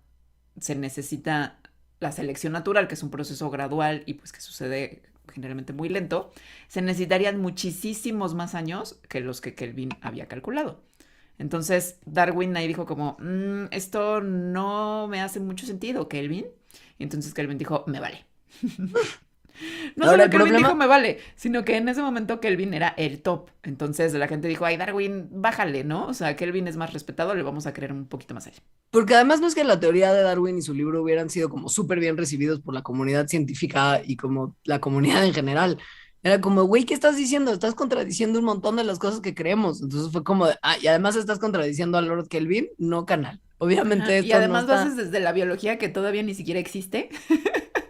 se necesita la selección natural, que es un proceso gradual y pues que sucede generalmente muy lento, se necesitarían muchísimos más años que los que Kelvin había calculado. Entonces Darwin ahí dijo como, esto no me hace mucho sentido, Kelvin. Y entonces Kelvin dijo, me vale. No Ahora solo el Kelvin dijo problema, me vale, sino que en ese momento Kelvin era el top. Entonces la gente dijo, ay, Darwin, bájale, ¿no? O sea, Kelvin es más respetado, le vamos a creer un poquito más a él. porque además no es que la teoría de Darwin y su libro hubieran sido como súper bien recibidos por la comunidad científica y como la comunidad en general. Era como, güey, ¿qué estás diciendo? Estás contradiciendo un montón de las cosas que creemos. Entonces fue como, y además estás contradiciendo a Lord Kelvin, no canal. Obviamente Ajá. Y esto no además lo haces está, desde la biología que todavía ni siquiera existe.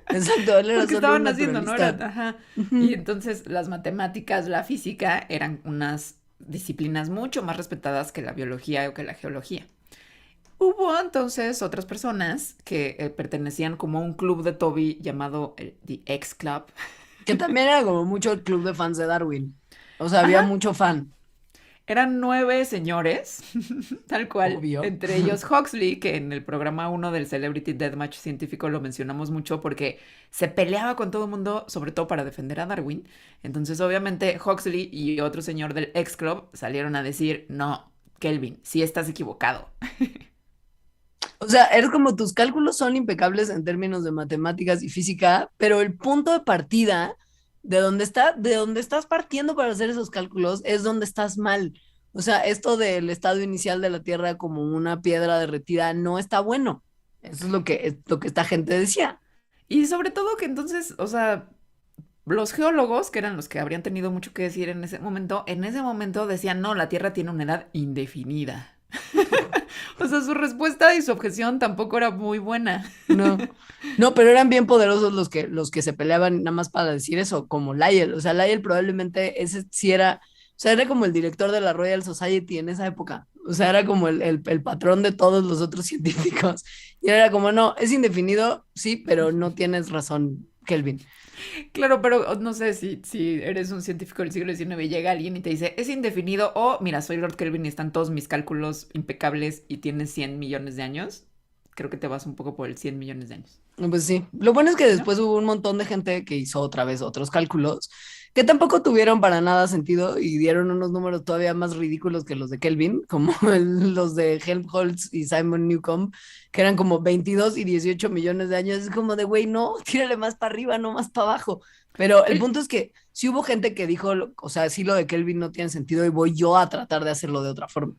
exacto, él era Porque solo un estaban haciendo, ¿no? Era, naturalista. ajá. Y Ujú. entonces las matemáticas, la física eran unas disciplinas mucho más respetadas que la biología o que la geología. Hubo entonces otras personas que pertenecían como a un club de Toby llamado el The X Club. Que también era como mucho el club de fans de Darwin. O sea, había Ajá, mucho fan, eran 9 señores, tal cual, obvio. entre ellos Huxley, que en el programa uno del Celebrity Deathmatch científico lo mencionamos mucho porque se peleaba con todo el mundo, sobre todo para defender a Darwin. Entonces, obviamente, Huxley y otro señor del X Club salieron a decir, no, Kelvin, sí estás equivocado. O sea, es como tus cálculos son impecables en términos de matemáticas y física, pero el punto de partida de donde estás partiendo para hacer esos cálculos es donde estás mal. O sea, esto del estado inicial de la Tierra como una piedra derretida no está bueno. Eso es lo que esta gente decía. Y sobre todo que entonces, o sea, los geólogos, que eran los que habrían tenido mucho que decir en ese momento decían, no, la Tierra tiene una edad indefinida. O sea, su respuesta y su objeción tampoco era muy buena. No, no, pero eran bien poderosos los que se peleaban nada más para decir eso, como Lyell. O sea, Lyell probablemente ese sí era, o sea, era como el director de la Royal Society en esa época. O sea, era como el patrón de todos los otros científicos. Y era como, no, es indefinido, sí, pero no tienes razón, Kelvin. Claro, pero no sé si eres un científico del siglo XIX y llega alguien y te dice, es indefinido o, mira, soy Lord Kelvin y están todos mis cálculos impecables y tienes 100 millones de años. Creo que te vas un poco por el 100 millones de años, Pues sí, lo bueno es que ¿no? después hubo un montón de gente que hizo otra vez otros cálculos que tampoco tuvieron para nada sentido y dieron unos números todavía más ridículos que los de Kelvin, como los de Helmholtz y Simon Newcomb, que eran como 22 y 18 millones de años. Es como de, güey, no, tírale más para arriba, no más para abajo. Pero el El, punto es que sí hubo gente que dijo, o sea, sí lo de Kelvin no tiene sentido y voy yo a tratar de hacerlo de otra forma.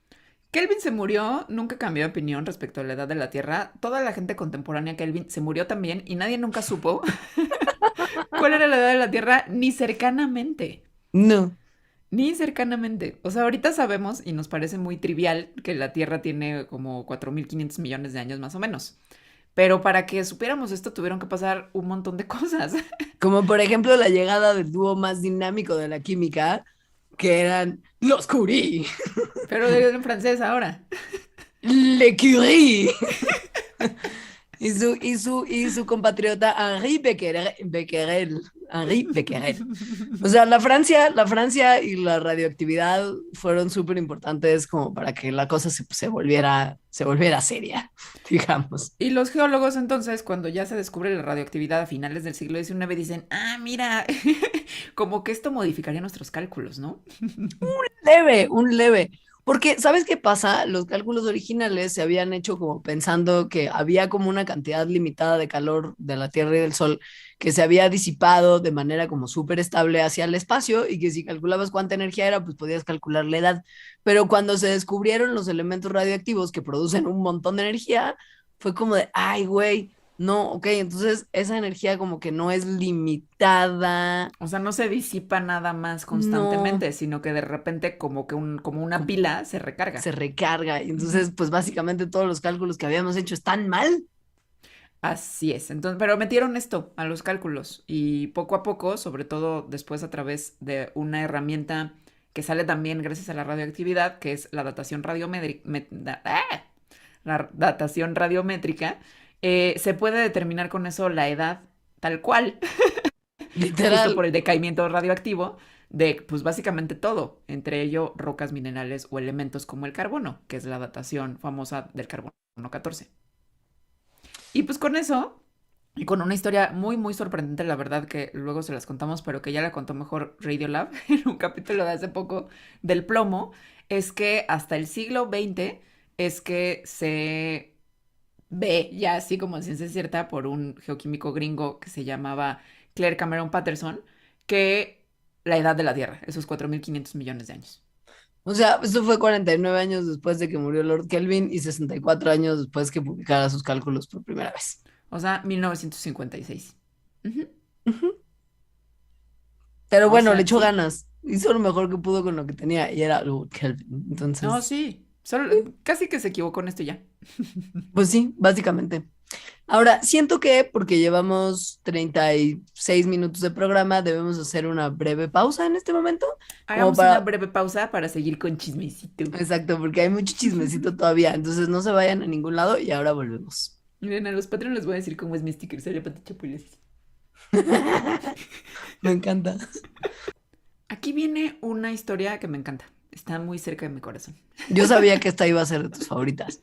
Kelvin se murió, nunca cambió de opinión respecto a la edad de la Tierra. Toda la gente contemporánea a Kelvin se murió también y nadie nunca supo cuál era la edad de la Tierra ni cercanamente. No. Ni cercanamente. O sea, ahorita sabemos y nos parece muy trivial que la Tierra tiene como 4.500 millones de años más o menos. Pero para que supiéramos esto tuvieron que pasar un montón de cosas. Como por ejemplo la llegada del dúo más dinámico de la química, que eran los Curie, Pero en francés ahora. Le Curie y su compatriota Henri Becquerel, Henri Becquerel. O sea, la Francia y la radioactividad fueron súper importantes como para que la cosa se volviera seria, digamos. Y los geólogos entonces, cuando ya se descubre la radioactividad a finales del siglo XIX, dicen, ah, mira, como que esto modificaría nuestros cálculos, ¿no? Leve, un leve. Porque, ¿sabes qué pasa? Los cálculos originales se habían hecho como pensando que había como una cantidad limitada de calor de la Tierra y del Sol que se había disipado de manera como súper estable hacia el espacio y que si calculabas cuánta energía era, pues podías calcular la edad. Pero cuando se descubrieron los elementos radioactivos que producen un montón de energía, fue como de, ay, güey, no, ok, entonces esa energía como que no es limitada. O sea, no se disipa nada más No, constantemente, sino que de repente como que como una como pila se recarga. se recarga. Y Ujú. entonces, pues básicamente todos los cálculos que habíamos hecho están mal. Así es. Entonces, pero metieron esto a los cálculos y poco a poco, sobre todo después a través de una herramienta que sale también gracias a la radioactividad, que es la datación la datación radiométrica, se puede determinar con eso la edad tal cual, justo Literal. por el decaimiento radioactivo de, pues básicamente todo, entre ello rocas minerales o elementos como el carbono, que es la datación famosa del carbono 14. Y pues con eso, y con una historia muy, muy sorprendente, la verdad, que luego se las contamos, pero que ya la contó mejor Radiolab en un capítulo de hace poco del plomo, es que hasta el siglo XX es que se B, ya así como ciencia cierta, por un geoquímico gringo que se llamaba Claire Cameron Patterson, que la edad de la Tierra, esos 4.500 millones de años. O sea, esto fue 49 años después de que murió Lord Kelvin y 64 años después que publicara sus cálculos por primera vez. O sea, 1956. Ujú. Ujú. Pero O bueno, le sea, echó sí. ganas. Hizo lo mejor que pudo con lo que tenía y era Lord Kelvin. No, Entonces, sí. Solo, casi que se equivocó en esto y ya. pues sí, básicamente. Ahora, siento que porque llevamos 36 minutos de programa, debemos hacer una breve pausa en este momento, como Hagamos una para, breve pausa para seguir con chismecito. exacto, porque hay mucho chismecito todavía, entonces no se vayan a ningún lado y ahora volvemos. Miren, a los patrones les voy a decir cómo es mi sticker. Sale Pati Chapoles. Me encanta. Aquí viene una historia que me encanta. Está muy cerca de mi corazón. Yo sabía que esta iba a ser de tus favoritas.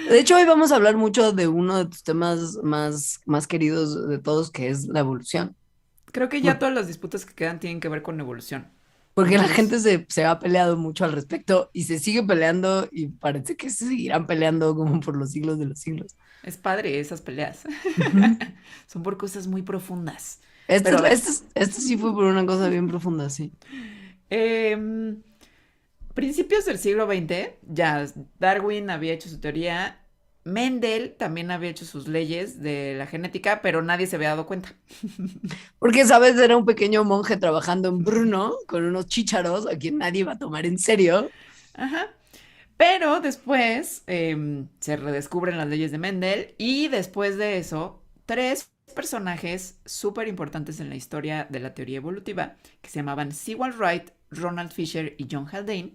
De hecho, hoy vamos a hablar mucho de uno de tus temas más queridos de todos, que es la evolución. Creo que ya Por- todas las disputas que quedan tienen que ver con evolución. Porque la Entonces, gente se ha peleado mucho al respecto y se sigue peleando y parece que se seguirán peleando como por los siglos de los siglos. es padre esas peleas. Ujú. Son por cosas muy profundas. Este, Pero a ver, este sí fue por una cosa bien profunda, sí. em, principios del siglo XX, ya Darwin había hecho su teoría, Mendel también había hecho sus leyes de la genética, pero nadie se había dado cuenta. Porque, ¿sabes? Era un pequeño monje trabajando en Brno con unos chícharos a quien nadie iba a tomar en serio. Ajá. Pero después se redescubren las leyes de Mendel y después de eso, tres personajes súper importantes en la historia de la teoría evolutiva, que se llamaban Sewall Wright, Ronald Fisher y John Haldane,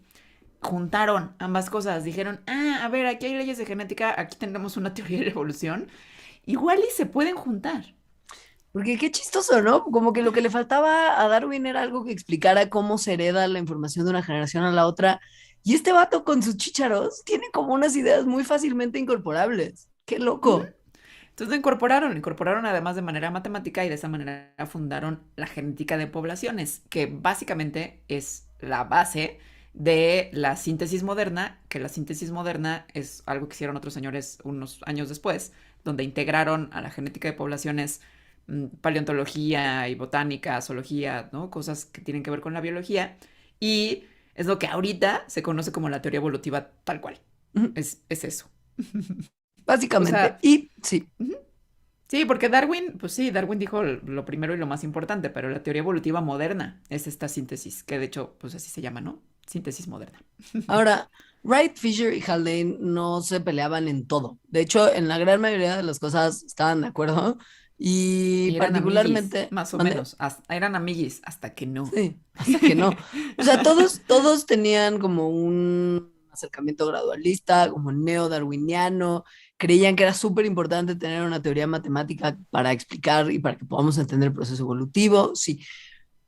juntaron ambas cosas. Dijeron, a ver, aquí hay leyes de genética, aquí tenemos una teoría de la evolución. Igual y se pueden juntar. Porque qué chistoso, ¿no? Como que lo que le faltaba a Darwin era algo que explicara cómo se hereda la información de una generación a la otra. Y este vato con sus chícharos tiene como unas ideas muy fácilmente incorporables. Qué Ujú. loco. Entonces lo incorporaron además de manera matemática y de esa manera fundaron la genética de poblaciones, que básicamente es la base de la síntesis moderna, que la síntesis moderna es algo que hicieron otros señores unos años después, donde integraron a la genética de poblaciones paleontología y botánica, zoología, ¿no? Cosas que tienen que ver con la biología, y es lo que ahorita se conoce como la teoría evolutiva tal cual. Ujú. Es eso. O Básicamente. sea, Y sí, ujú. Sí, porque Darwin, pues sí, Darwin dijo lo primero y lo más importante, pero la teoría evolutiva moderna es esta síntesis, que de hecho, pues así se llama, ¿no? Síntesis moderna. ahora, Wright, Fisher y Haldane no se peleaban en todo. De hecho, en la gran mayoría de las cosas estaban de acuerdo. Y Y eran amiguis, particularmente, más o ¿mande? menos. Eran amiguis hasta que no. Sí, hasta que no. O sea, todos tenían como un acercamiento gradualista, como neo-darwiniano, creían que era súper importante tener una teoría matemática para explicar y para que podamos entender el proceso evolutivo, sí.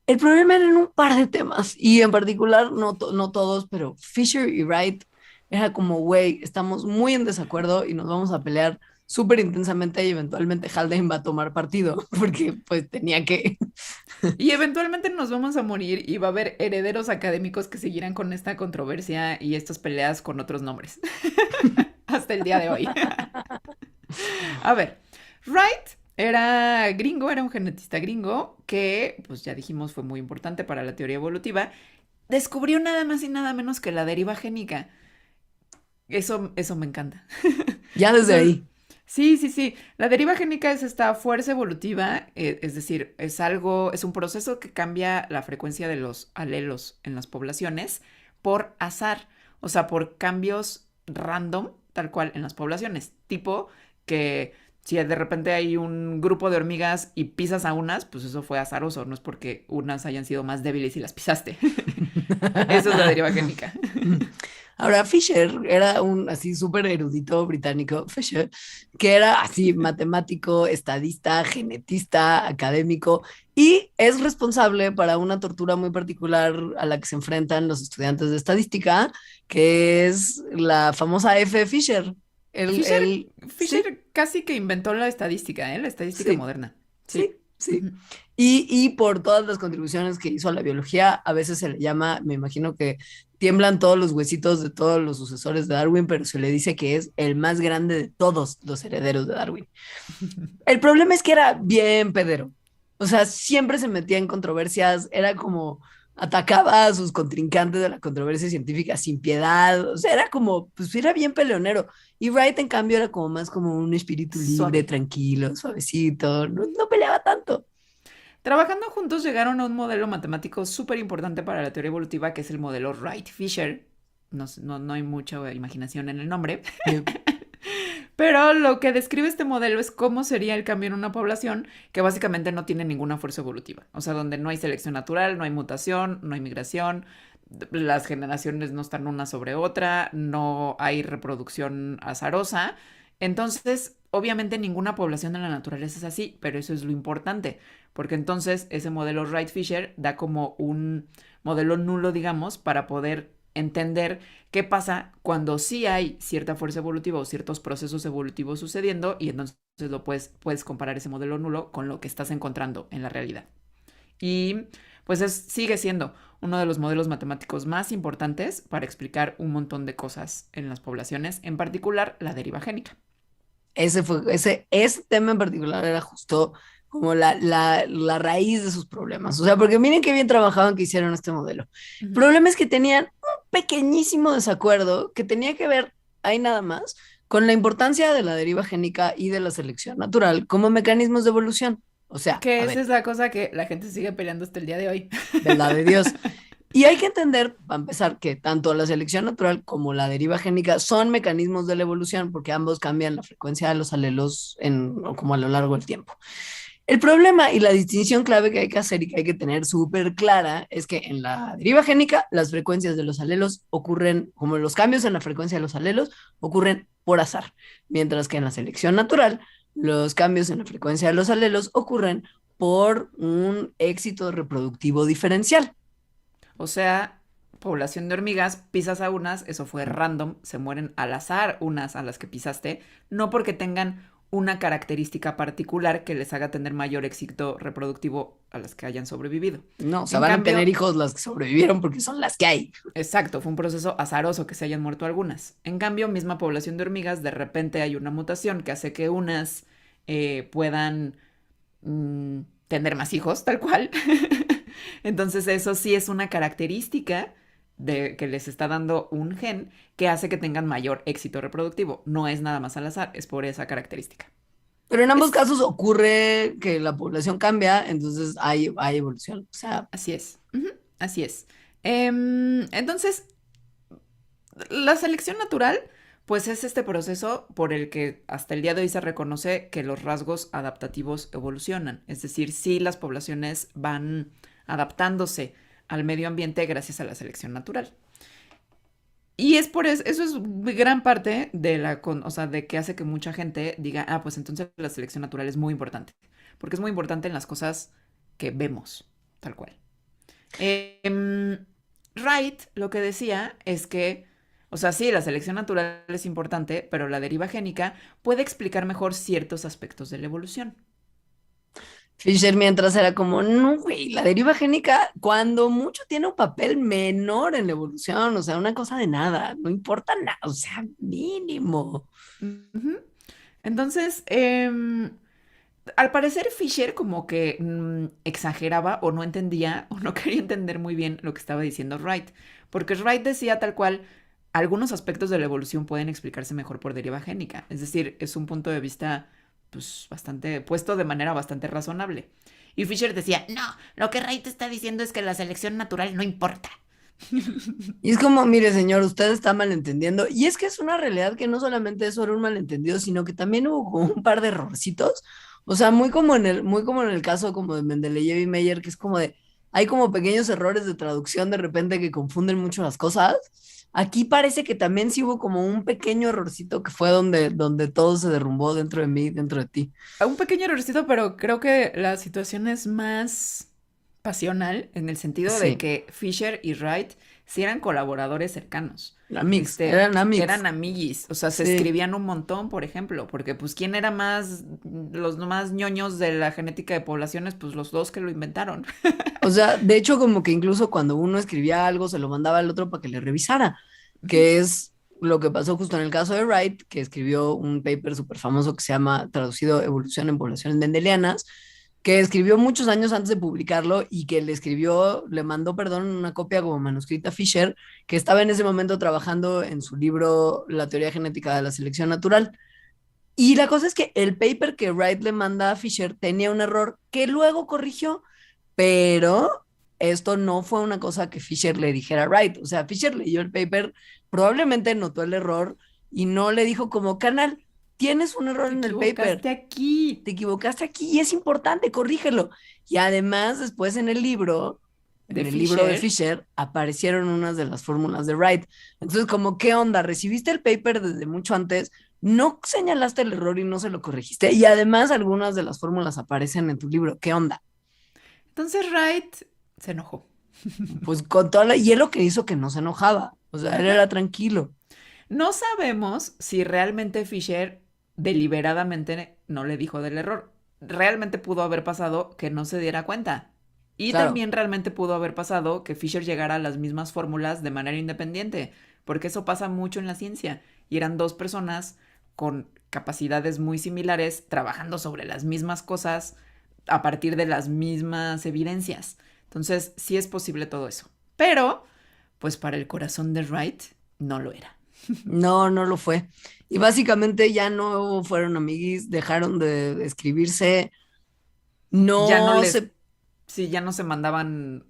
El problema era en un par de temas, y en particular, no todos, pero Fisher y Wright era como, güey, estamos muy en desacuerdo y nos vamos a pelear súper intensamente y eventualmente Haldane va a tomar partido, porque pues tenía que. Y eventualmente nos vamos a morir y va a haber herederos académicos que seguirán con esta controversia y estas peleas con otros nombres. Hasta el día de hoy. A ver, Wright era gringo, era un genetista gringo que, pues ya dijimos, fue muy importante para la teoría evolutiva. Descubrió nada más y nada menos que la deriva génica. Eso me encanta. Ya desde Eso, ahí. sí, sí, sí. La deriva génica es esta fuerza evolutiva, es decir, es un proceso que cambia la frecuencia de los alelos en las poblaciones por azar, o sea, por cambios random, tal cual en las poblaciones. Tipo que si de repente hay un grupo de hormigas y pisas a unas, pues eso fue azaroso, no es porque unas hayan sido más débiles y las pisaste. Eso es la deriva génica. Ahora, Fisher era un así súper erudito británico, Fisher, que era así matemático, estadista, genetista, académico, y es responsable para una tortura muy particular a la que se enfrentan los estudiantes de estadística, que es la famosa F. Fisher. Fisher, Sí, Fisher casi que inventó la estadística, ¿eh? La estadística sí, moderna. Sí. sí. Ujú. Y por todas las contribuciones que hizo a la biología, a veces se le llama, me imagino que tiemblan todos los huesitos de todos los sucesores de Darwin, pero se le dice que es el más grande de todos los herederos de Darwin. El problema es que era bien pedero. O sea, siempre se metía en controversias, era como atacaba a sus contrincantes de la controversia científica sin piedad, o sea, era como, pues era bien peleonero. Y Wright, en cambio, era como más como un espíritu libre, Suave. tranquilo, suavecito, no peleaba tanto. Trabajando juntos llegaron a un modelo matemático súper importante para la teoría evolutiva, que es el modelo Wright-Fisher. No hay mucha imaginación en el nombre. Eh, Pero lo que describe este modelo es cómo sería el cambio en una población que básicamente no tiene ninguna fuerza evolutiva. O sea, donde no hay selección natural, no hay mutación, no hay migración, las generaciones no están una sobre otra, no hay reproducción azarosa. Entonces, obviamente ninguna población en la naturaleza es así, pero eso es lo importante, porque entonces ese modelo Wright-Fisher da como un modelo nulo, digamos, para poder entender qué pasa cuando sí hay cierta fuerza evolutiva o ciertos procesos evolutivos sucediendo y entonces puedes comparar ese modelo nulo con lo que estás encontrando en la realidad. Y pues sigue siendo uno de los modelos matemáticos más importantes para explicar un montón de cosas en las poblaciones, en particular la deriva génica. ese tema en particular era justo como la raíz de sus problemas. O sea, porque miren qué bien trabajaban que hicieron este modelo. El Ujú. problema es que tenían un pequeñísimo desacuerdo que tenía que ver, ahí nada más, con la importancia de la deriva génica y de la selección natural como mecanismos de evolución. O sea, Que a esa ver, es la cosa que la gente sigue peleando hasta el día de hoy. verdad de Dios. Y hay que entender, para empezar, que tanto la selección natural como la deriva génica son mecanismos de la evolución porque ambos cambian la frecuencia de los alelos como a lo largo del tiempo. El problema y la distinción clave que hay que hacer y que hay que tener súper clara es que en la deriva génica las frecuencias de los alelos ocurren, como los cambios en la frecuencia de los alelos ocurren por azar, mientras que en la selección natural los cambios en la frecuencia de los alelos ocurren por un éxito reproductivo diferencial. O sea, población de hormigas, pisas a unas, eso fue random, se mueren al azar unas a las que pisaste, no porque tengan una característica particular que les haga tener mayor éxito reproductivo a las que hayan sobrevivido. No, o sea, En van a tener cambio, hijos las que sobrevivieron porque son las que hay. exacto, fue un proceso azaroso que se hayan muerto algunas. En cambio, misma población de hormigas, de repente hay una mutación que hace que unas puedan mm, tener más hijos, tal cual. Entonces eso sí es una característica de que les está dando un gen que hace que tengan mayor éxito reproductivo. No es nada más al azar, es por esa característica. Pero en ambos Es casos ocurre que la población cambia, entonces hay evolución. O sea, así es. Ujú, así es. Entonces, la selección natural, pues es este proceso por el que hasta el día de hoy se reconoce que los rasgos adaptativos evolucionan. Es decir, sí las poblaciones van adaptándose al medio ambiente gracias a la selección natural. Y es por eso, eso es gran parte de o sea, de que hace que mucha gente diga, ah, pues entonces la selección natural es muy importante. Porque es muy importante en las cosas que vemos, tal cual. Em, Wright lo que decía es que, o sea, sí, la selección natural es importante, pero la deriva génica puede explicar mejor ciertos aspectos de la evolución. Fisher mientras era como, no, güey, la deriva génica cuando mucho tiene un papel menor en la evolución, o sea, una cosa de nada, no importa nada, o sea, mínimo. Ujú. Entonces, al parecer Fisher como que exageraba o no entendía o no quería entender muy bien lo que estaba diciendo Wright, porque Wright decía tal cual, algunos aspectos de la evolución pueden explicarse mejor por deriva génica, es decir, es un punto de vista pues bastante puesto de manera bastante razonable. Y Fisher decía, no, lo que Wright está diciendo es que la selección natural no importa. Y es como, mire, señor, usted está malentendiendo. Y es que es una realidad que no solamente eso era un malentendido, sino que también hubo como un par de errorcitos. O sea, muy como en el caso como de Mendeleev y Meyer, que es como de, hay como pequeños errores de traducción de repente que confunden mucho las cosas. Aquí parece que también sí hubo como un pequeño errorcito que fue donde todo se derrumbó dentro de mí, dentro de ti. Un pequeño errorcito, pero creo que la situación es más pasional en el sentido de Sí, que Fisher y Wright sí eran colaboradores cercanos. eran Eran amigos. amiguis, o sea, se Sí. escribían un montón, por ejemplo, porque pues quién era más, los más ñoños de la genética de poblaciones, pues los dos que lo inventaron. O sea, de hecho, como que incluso cuando uno escribía algo, se lo mandaba al otro para que le revisara, Ujú. que es lo que pasó justo en el caso de Wright, que escribió un paper súper famoso que se llama traducido Evolución en poblaciones mendelianas, que escribió muchos años antes de publicarlo y que le escribió, le mandó, perdón, una copia como manuscrita a Fisher, que estaba en ese momento trabajando en su libro La teoría genética de la selección natural. Y la cosa es que el paper que Wright le manda a Fisher tenía un error que luego corrigió, pero esto no fue una cosa que Fisher le dijera a Wright. O sea, Fisher leyó el paper, probablemente notó el error y no le dijo como, canal, tienes un error Te en el paper, equivocaste aquí. te equivocaste aquí y es importante, corrígelo. Y además, después De en el libro de Fisher. Fisher, aparecieron unas de las fórmulas de Wright. Entonces, como, ¿qué onda? ¿Recibiste el paper desde mucho antes? No señalaste el error y no se lo corregiste. Y además, algunas de las fórmulas aparecen en tu libro. ¿Qué onda? Entonces Wright se enojó. Pues con toda la... Y él lo que hizo que no se enojaba. O sea, él Ajá. era tranquilo. No sabemos si realmente Fisher deliberadamente no le dijo del error. Realmente pudo haber pasado que no se diera cuenta. Y Claro. también realmente pudo haber pasado que Fisher llegara a las mismas fórmulas de manera independiente, porque eso pasa mucho en la ciencia. Y eran dos personas con capacidades muy similares trabajando sobre las mismas cosas a partir de las mismas evidencias. Entonces, sí es posible todo eso. Pero, pues para el corazón de Wright, no lo era. No, no lo fue. Y básicamente ya no fueron amiguis, dejaron de escribirse. Ya no No les, se sí, ya no se mandaban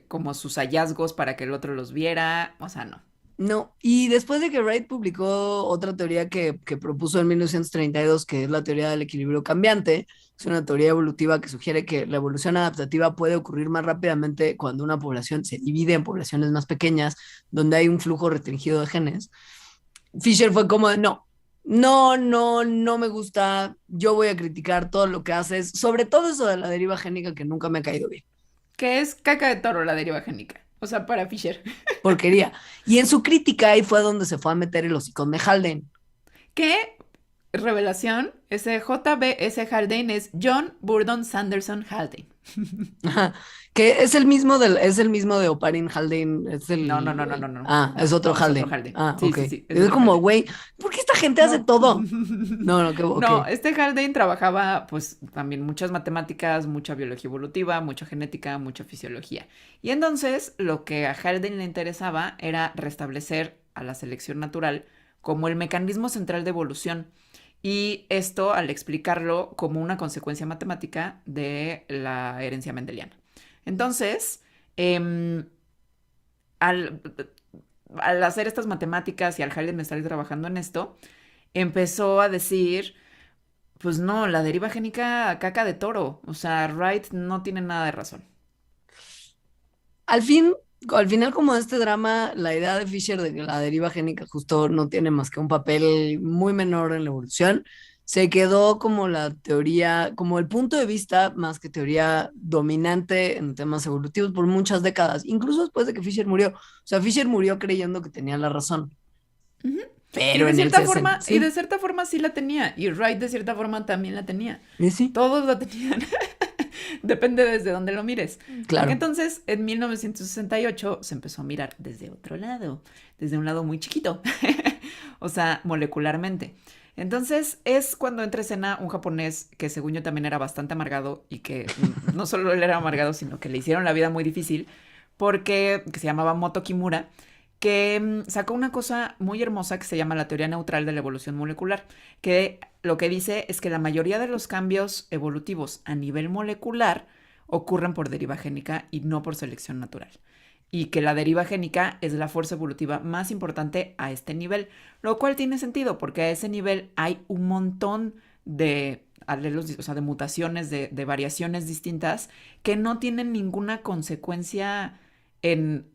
como sus hallazgos para que el otro los viera, o sea, no. No, y después de que Wright publicó otra teoría que propuso en 1932, que es la teoría del equilibrio cambiante, es una teoría evolutiva que sugiere que la evolución adaptativa puede ocurrir más rápidamente cuando una población se divide en poblaciones más pequeñas, donde hay un flujo restringido de genes. Fisher fue como de, no me gusta, yo voy a criticar todo lo que haces, sobre todo eso de la deriva génica que nunca me ha caído bien, Que es caca de toro la deriva génica. O sea, para Fisher. porquería. Y en su crítica ahí fue donde se fue a meter el hocicón de Haldane. ¿Qué revelación? Ese JBS Haldane es John Burdon Sanderson Haldane. Ajá. Que es el mismo de Oparin Haldane, No, no, no, no, no, no. es No, otro no, es otro Haldane. Haldane. Ah, Sí, ok. sí, sí, es Es otro como, Haldane. güey, ¿por qué esta gente hace No. todo? No, no, ok. No, este Haldane trabajaba pues también muchas matemáticas, mucha biología evolutiva, mucha genética, mucha fisiología. Y entonces lo que a Haldane le interesaba era restablecer a la selección natural como el mecanismo central de evolución. Y esto al explicarlo como una consecuencia matemática de la herencia mendeliana. Entonces, eh, al, al hacer estas matemáticas y al Haldane estar trabajando en esto, empezó a decir pues no, la deriva génica caca de toro. O sea, Wright no tiene nada de razón. Al fin, al final, como de este drama, la idea de Fisher de que la deriva génica justo no tiene más que un papel muy menor en la evolución, se quedó como la teoría, como el punto de vista más que teoría dominante en temas evolutivos por muchas décadas, incluso después de que Fisher murió. O sea, Fisher murió creyendo que tenía la razón, Ujú. Y pero de en el cierta 60, forma, sí, sí la tenía. Y Wright de cierta forma también la tenía. sí, Todos la tenían. Depende desde dónde lo mires. Porque claro. entonces, en 1968, se empezó a mirar desde otro lado, desde un lado muy chiquito, o sea, molecularmente. Entonces, es cuando entra en escena un japonés que según yo también era bastante amargado y que no solo él era amargado, sino que le hicieron la vida muy difícil, porque que se llamaba Moto Kimura, que sacó una cosa muy hermosa que se llama la teoría neutral de la evolución molecular, que lo que dice es que la mayoría de los cambios evolutivos a nivel molecular ocurren por deriva génica y no por selección natural. Y que la deriva génica es la fuerza evolutiva más importante a este nivel, lo cual tiene sentido porque a ese nivel hay un montón de alelos, o sea, de mutaciones, de variaciones distintas que no tienen ninguna consecuencia en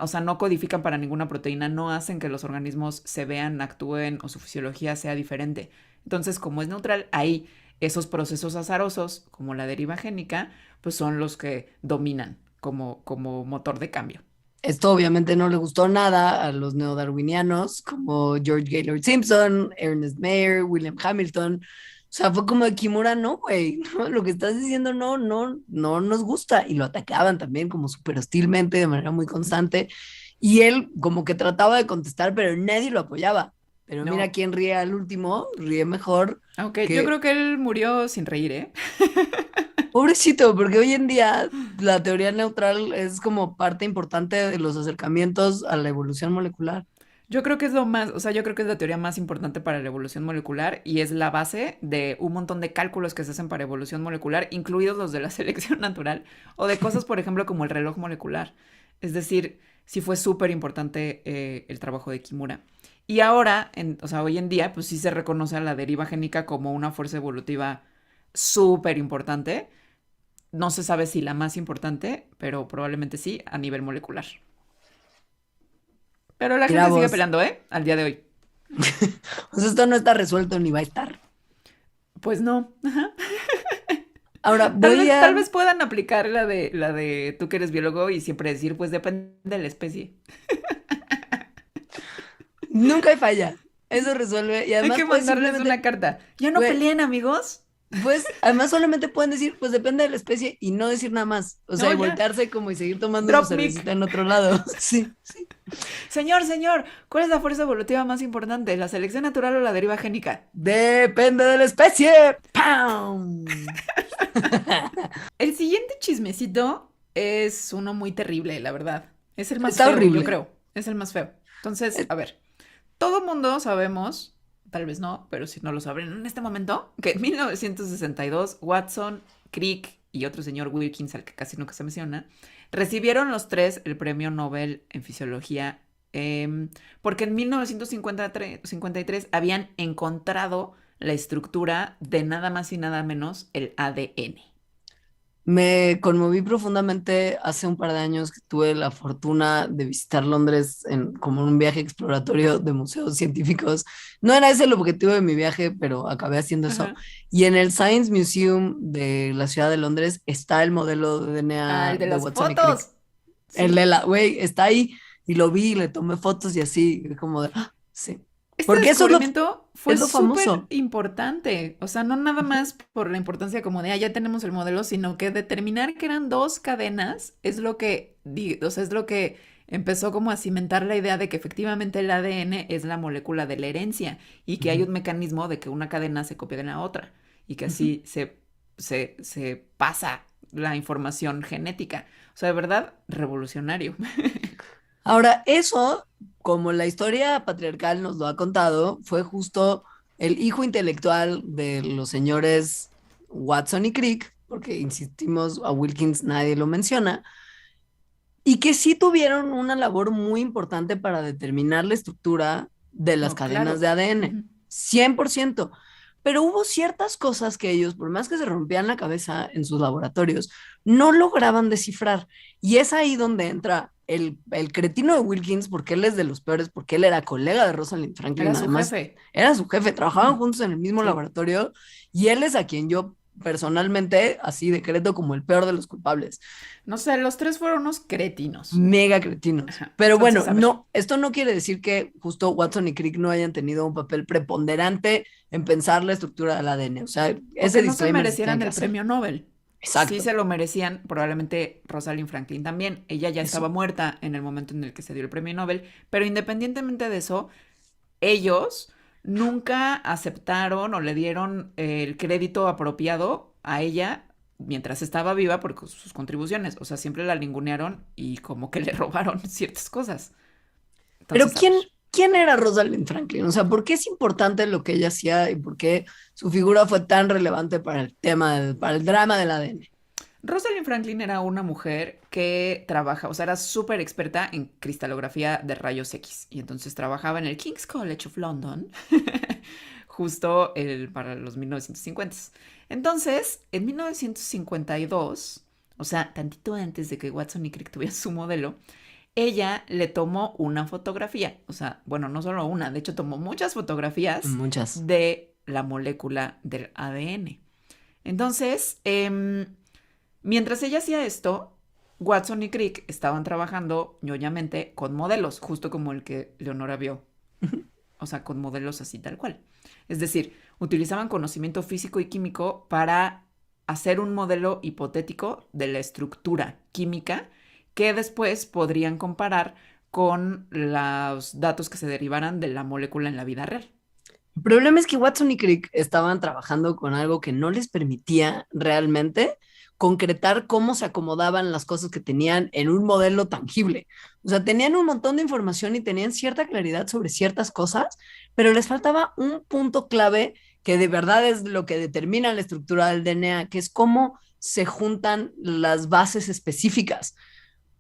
o sea, no codifican para ninguna proteína, no hacen que los organismos se vean, actúen o su fisiología sea diferente. Entonces, como es neutral, ahí esos procesos azarosos, como la deriva génica, pues son los que dominan como motor de cambio. Esto obviamente no le gustó nada a los neodarwinianos como George Gaylord Simpson, Ernest Mayr, William Hamilton. O sea, fue como de Kimura, no, güey, no, lo que estás diciendo no nos gusta. Y lo atacaban también como súper hostilmente, de manera muy constante. Y él como que trataba de contestar, pero nadie lo apoyaba. Pero mira No, quién ríe al último, ríe mejor aunque yo que creo que él murió sin reír, ¿eh? pobrecito, porque hoy en día la teoría neutral es como parte importante de los acercamientos a la evolución molecular. Yo creo que es lo más, o sea, yo creo que es la teoría más importante para la evolución molecular y es la base de un montón de cálculos que se hacen para evolución molecular, incluidos los de la selección natural o de cosas, por ejemplo, como el reloj molecular. Es decir, sí fue súper importante el trabajo de Kimura. Y ahora, o sea, hoy en día, pues sí se reconoce a la deriva génica como una fuerza evolutiva súper importante. No se sabe si la más importante, pero probablemente sí a nivel molecular. Pero la Mira gente sigue vos, peleando, ¿eh? Al día de hoy. pues esto no está resuelto ni va a estar. Pues no. Ajá. Ahora Tal voy vez, a, tal vez puedan aplicar la de tú que eres biólogo y siempre decir, pues depende de la especie. nunca hay falla. Eso resuelve y Hay además que puedes mandarles una simplemente, carta. Ya no güey, peleen, amigos. pues además solamente pueden decir, pues depende de la especie y no decir nada más. O sea, No, y ya. voltearse como y seguir tomando su Drop mic. cervecita en otro lado. Sí, sí. Señor, señor, ¿cuál es la fuerza evolutiva más importante? ¿La selección natural o la deriva génica? Depende de la especie. ¡Pam! El siguiente chismecito es uno muy terrible, la verdad. Es el más Está feo, yo horrible. creo. Es el más feo. Entonces, Eh, a ver. Todo mundo sabemos, tal vez no, pero si no lo saben en este momento, que en 1962 Watson, Crick y otro señor Wilkins, al que casi nunca se menciona, recibieron los tres el premio Nobel en fisiología porque en 1953 habían encontrado la estructura de nada más y nada menos el ADN. Me conmoví profundamente hace un par de años que tuve la fortuna de visitar Londres como en un viaje exploratorio de museos científicos. No era ese el objetivo de mi viaje, pero acabé haciendo eso. Ajá. Y en el Science Museum de la ciudad de Londres está el modelo de Ah, DNA el de de las Watson y Crick. fotos. El Sí. de la, güey, está ahí y lo vi, le tomé fotos y así, como de, ¡ah! Sí. Este Porque eso descubrimiento es fue lo súper famoso. importante, o sea, no nada más por la importancia como de, ya tenemos el modelo, sino que determinar que eran dos cadenas es lo que, o sea, es lo que empezó como a cimentar la idea de que efectivamente el ADN es la molécula de la herencia y que hay Ujú, un mecanismo de que una cadena se copia de la otra y que ujú. así se pasa la información genética. O sea, de verdad, revolucionario. Ahora, eso, como la historia patriarcal nos lo ha contado, fue justo el hijo intelectual de los señores Watson y Crick, porque insistimos, a Wilkins nadie lo menciona, y que sí tuvieron una labor muy importante para determinar la estructura de las No, cadenas de claro. ADN, Ujú. 100%. Pero hubo ciertas cosas que ellos, por más que se rompían la cabeza en sus laboratorios, no lograban descifrar. Y es ahí donde entra el cretino de Wilkins, porque él es de los peores, porque él era colega de Rosalind Era Franklin, su además jefe. era su jefe, trabajaban Ujú. juntos en el mismo Sí. laboratorio, y él es a quien yo personalmente así decreto como el peor de los culpables. No sé, los tres fueron unos crétinos. Mega cretinos. Ajá. Pero bueno, Entonces, a ver. no, esto no quiere decir que justo Watson y Crick no hayan tenido un papel preponderante en pensar la estructura del ADN. O sea, O ese que no se disclaimer se tiene merecieran que el hacer. premio Nobel. Sí Exacto. se lo merecían, probablemente Rosalind Franklin también. Ella ya estaba Eso. muerta en el momento en el que se dio el premio Nobel, pero independientemente de eso, ellos nunca aceptaron o le dieron el crédito apropiado a ella mientras estaba viva por sus contribuciones. O sea, siempre la ningunearon y como que le robaron ciertas cosas. Pero Entonces, a ver. ¿quién era Rosalind Franklin? O sea, ¿por qué es importante lo que ella hacía y por qué su figura fue tan relevante para el tema, para el drama del ADN? Rosalind Franklin era una mujer que trabaja, o sea, era súper experta en cristalografía de rayos X. Y entonces trabajaba en el King's College of London, justo para los 1950. Entonces, en 1952, o sea, tantito antes de que Watson y Crick tuvieran su modelo, ella le tomó una fotografía. O sea, bueno, no solo una, de hecho tomó muchas fotografías Muchas. de la molécula del ADN. Entonces, mientras ella hacía esto, Watson y Crick estaban trabajando ñoñamente con modelos, justo como el que Leonora vio. O sea, con modelos así tal cual. Es decir, utilizaban conocimiento físico y químico para hacer un modelo hipotético de la estructura química que después podrían comparar con los datos que se derivaran de la molécula en la vida real. El problema es que Watson y Crick estaban trabajando con algo que no les permitía realmente concretar cómo se acomodaban las cosas que tenían en un modelo tangible. O sea, tenían un montón de información y tenían cierta claridad sobre ciertas cosas, pero les faltaba un punto clave que de verdad es lo que determina la estructura del DNA, que es cómo se juntan las bases específicas.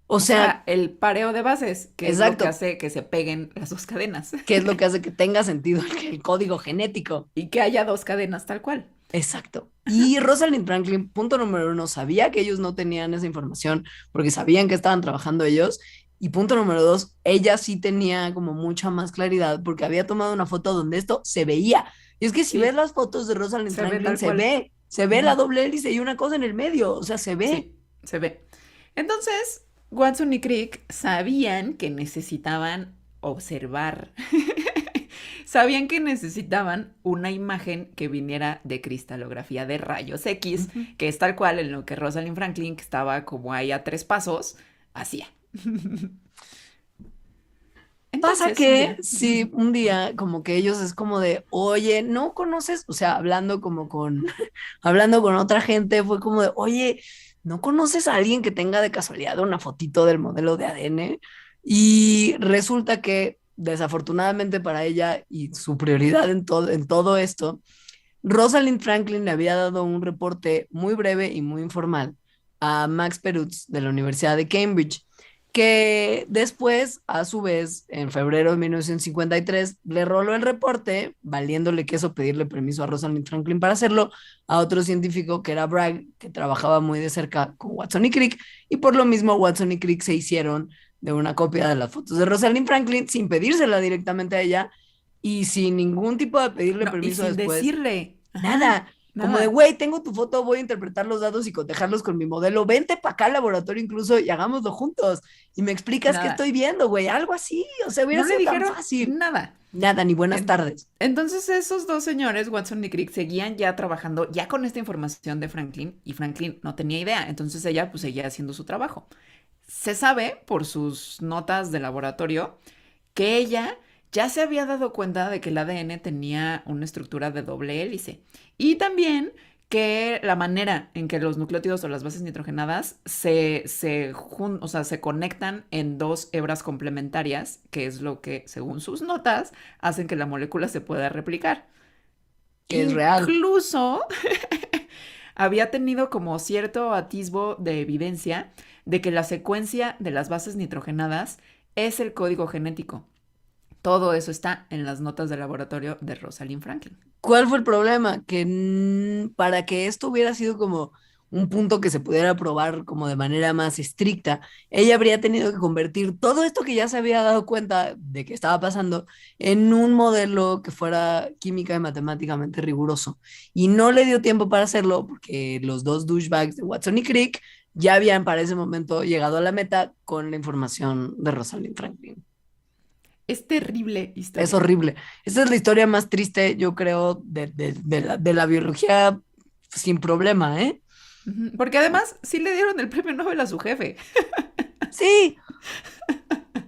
O O sea, sea, el pareo de bases, que es lo que exacto, hace que se peguen las dos cadenas ¿qué es lo que hace que tenga sentido el código genético? y que haya dos cadenas tal cual. Exacto. Ajá. Y Rosalind Franklin, punto número uno, sabía que ellos no tenían esa información porque sabían que estaban trabajando ellos. Y punto número dos, ella sí tenía como mucha más claridad porque había tomado una foto donde esto se veía. Y es que si ves Sí, las fotos de Rosalind se ve Franklin, tal cual. se ve la Ujú. doble hélice y una cosa en el medio, o sea, se ve. Sí, se ve. Entonces, Watson y Crick sabían que necesitaban observar. Sabían que necesitaban una imagen que viniera de cristalografía de rayos X, Ujú. que es tal cual en lo que Rosalind Franklin, que estaba como ahí a 3 pasos, hacía. Pasa Entonces, un que día. si un día como que ellos es como de, oye, ¿no conoces? O sea, hablando como con, hablando con otra gente, fue como de, oye, ¿no conoces a alguien que tenga de casualidad una fotito del modelo de ADN? Y resulta que desafortunadamente para ella y su prioridad en todo esto, Rosalind Franklin le había dado un reporte muy breve y muy informal a Max Perutz de la Universidad de Cambridge, que después, a su vez, en febrero de 1953, le roló el reporte, valiéndole queso pedirle permiso a Rosalind Franklin para hacerlo, a otro científico que era Bragg, que trabajaba muy de cerca con Watson y Crick, y por lo mismo Watson y Crick se hicieron de una copia de las fotos de Rosalind Franklin sin pedírsela directamente a ella y sin ningún tipo de pedirle No, y permiso sin después. decirle. Ajá, Nada, como de, nada, güey, tengo tu foto, voy a interpretar los datos y cotejarlos con mi modelo. Vente para acá al laboratorio incluso y hagámoslo juntos. Y me explicas qué nada. estoy viendo, güey. Algo así, o sea, hubiera No le sido tan dijeron fácil. nada. Nada, ni buenas En- tardes. entonces esos dos señores, Watson y Crick, seguían ya trabajando ya con esta información de Franklin y Franklin no tenía idea, entonces ella pues seguía haciendo su trabajo. Se sabe por sus notas de laboratorio que ella ya se había dado cuenta de que el ADN tenía una estructura de doble hélice y también que la manera en que los nucleótidos o las bases nitrogenadas o sea, se conectan en dos hebras complementarias, que es lo que, según sus notas, hacen que la molécula se pueda replicar. Que es real. Incluso había tenido como cierto atisbo de evidencia de que la secuencia de las bases nitrogenadas es el código genético. Todo eso está en las notas de laboratorio de Rosalind Franklin. ¿Cuál fue el problema? Que para que esto hubiera sido como un punto que se pudiera probar como de manera más estricta, ella habría tenido que convertir todo esto que ya se había dado cuenta de que estaba pasando en un modelo que fuera química y matemáticamente riguroso. Y no le dio tiempo para hacerlo porque los dos douchebags de Watson y Crick ya habían para ese momento llegado a la meta con la información de Rosalind Franklin. Es terrible Es historia. horrible. Esta es la historia más triste, yo creo, de la biología sin problema, ¿eh? Ujú. Porque además sí le dieron el premio Nobel a su jefe. Sí,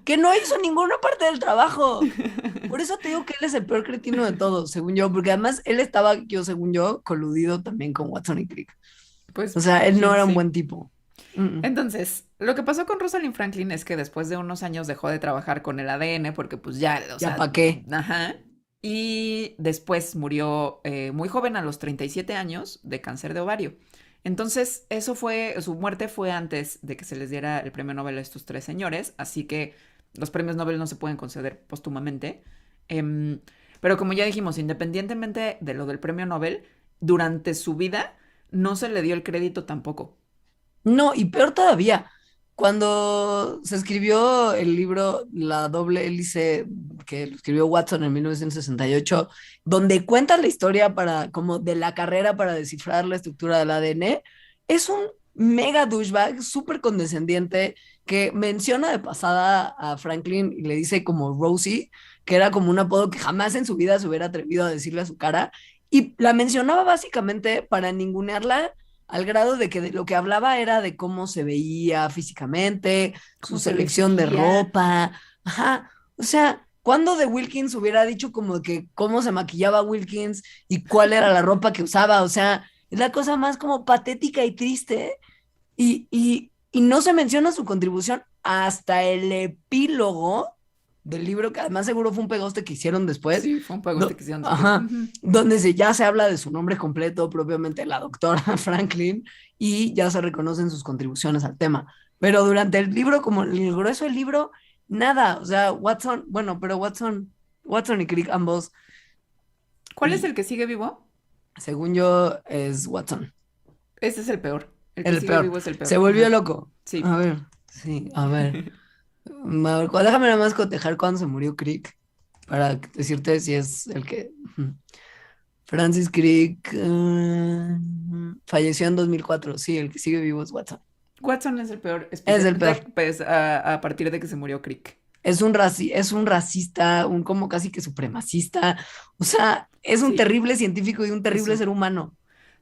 que no hizo ninguna parte del trabajo. Por eso te digo que él es el peor cretino de todos, según yo, porque además él estaba, yo, según yo, coludido también con Watson y Crick. O Pues sea, él no era un sí. buen tipo. Mm, mm. Entonces, lo que pasó con Rosalind Franklin es que después de unos años dejó de trabajar con el ADN porque pues ya, o ¿Ya sea, para qué? ajá. Y después murió muy joven a los 37 años de cáncer de ovario. Entonces, su muerte fue antes de que se les diera el premio Nobel a estos tres señores, así que los premios Nobel no se pueden conceder póstumamente. Em, pero como ya dijimos, independientemente de lo del premio Nobel, durante su vida no se le dio el crédito tampoco. No, y peor todavía. cuando se escribió el libro La doble hélice, que lo escribió Watson en 1968, donde cuenta la historia para, como de la carrera para descifrar la estructura del ADN, es un mega douchebag, súper condescendiente, que menciona de pasada a Franklin y le dice como Rosie, que era como un apodo que jamás en su vida se hubiera atrevido a decirle a su cara, y la mencionaba básicamente para ningunearla al grado de que de lo que hablaba era de cómo se veía físicamente, su ¿Cómo se selección de vestía? ropa, ajá, o sea, cuando de Wilkins hubiera dicho como que cómo se maquillaba Wilkins y cuál era la ropa que usaba, o sea, es la cosa más como patética y triste y no se menciona su contribución hasta el epílogo del libro, que además seguro fue un pegoste que hicieron después, Sí, fue un pagoste que hicieron después. ajá, donde ya se habla de su nombre completo, propiamente la doctora Franklin, y ya se reconocen sus contribuciones al tema. Pero durante el libro, como el grueso del libro, nada, o sea, Watson, bueno, pero Watson y Crick ambos, ¿Cuál es y el que sigue vivo? según yo es Watson, Ese es el peor. El que el sigue peor. vivo es el Se peor. volvió Ajá. loco. Sí. A ver, sí, a ver. Déjame nada más cotejar cuando se murió Crick para decirte si es el que. Francis Crick falleció en 2004. Sí, el que sigue vivo es Watson. Watson es el peor, Es el peor. especialmente pues, a partir de que se murió Crick. Es un racista, un como casi que supremacista. O sea, es un Sí, terrible científico y un es terrible un ser humano,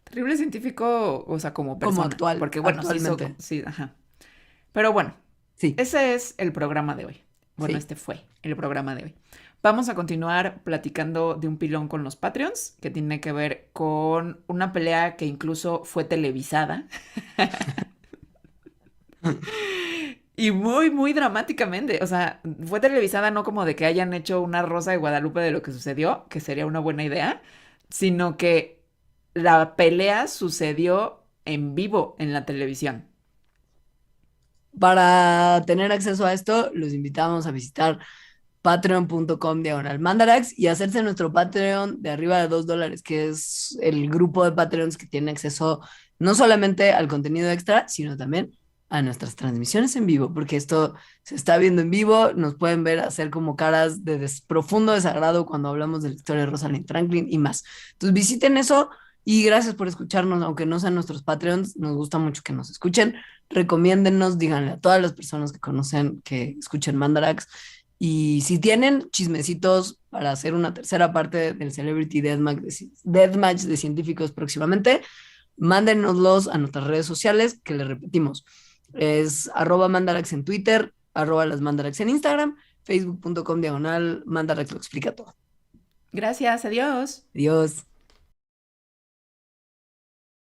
terrible científico, o sea, como como persona. Porque bueno, sí hizo, actualmente. sí, ajá. Pero bueno, Sí, ese es el programa de hoy. Bueno, sí. este fue el programa de hoy. Vamos a continuar platicando de un pilón con los Patreons, que tiene que ver con una pelea que incluso fue televisada. Y muy, muy dramáticamente. O sea, fue televisada no como de que hayan hecho una Rosa de Guadalupe de lo que sucedió, que sería una buena idea, sino que la pelea sucedió en vivo en la televisión. Para tener acceso a esto, los invitamos a visitar patreon.com/mandarax y hacerse nuestro Patreon de arriba de $2, que es el grupo de Patreons que tiene acceso no solamente al contenido extra, sino también a nuestras transmisiones en vivo, porque esto se está viendo en vivo, nos pueden ver hacer como caras de profundo desagrado cuando hablamos de la historia de Rosalind Franklin y más. Entonces visiten eso y gracias por escucharnos, aunque no sean nuestros Patreons, nos gusta mucho que nos escuchen, recomiéndenos, díganle a todas las personas que conocen que escuchen Mandarax y si tienen chismecitos para hacer una tercera parte del Celebrity Deathmatch de científicos próximamente, mándenoslos a nuestras redes sociales, que les repetimos. Es @mandarax en Twitter, @lasmandarax en Instagram, facebook.com/mandarax lo explica todo. Gracias, adiós. Adiós.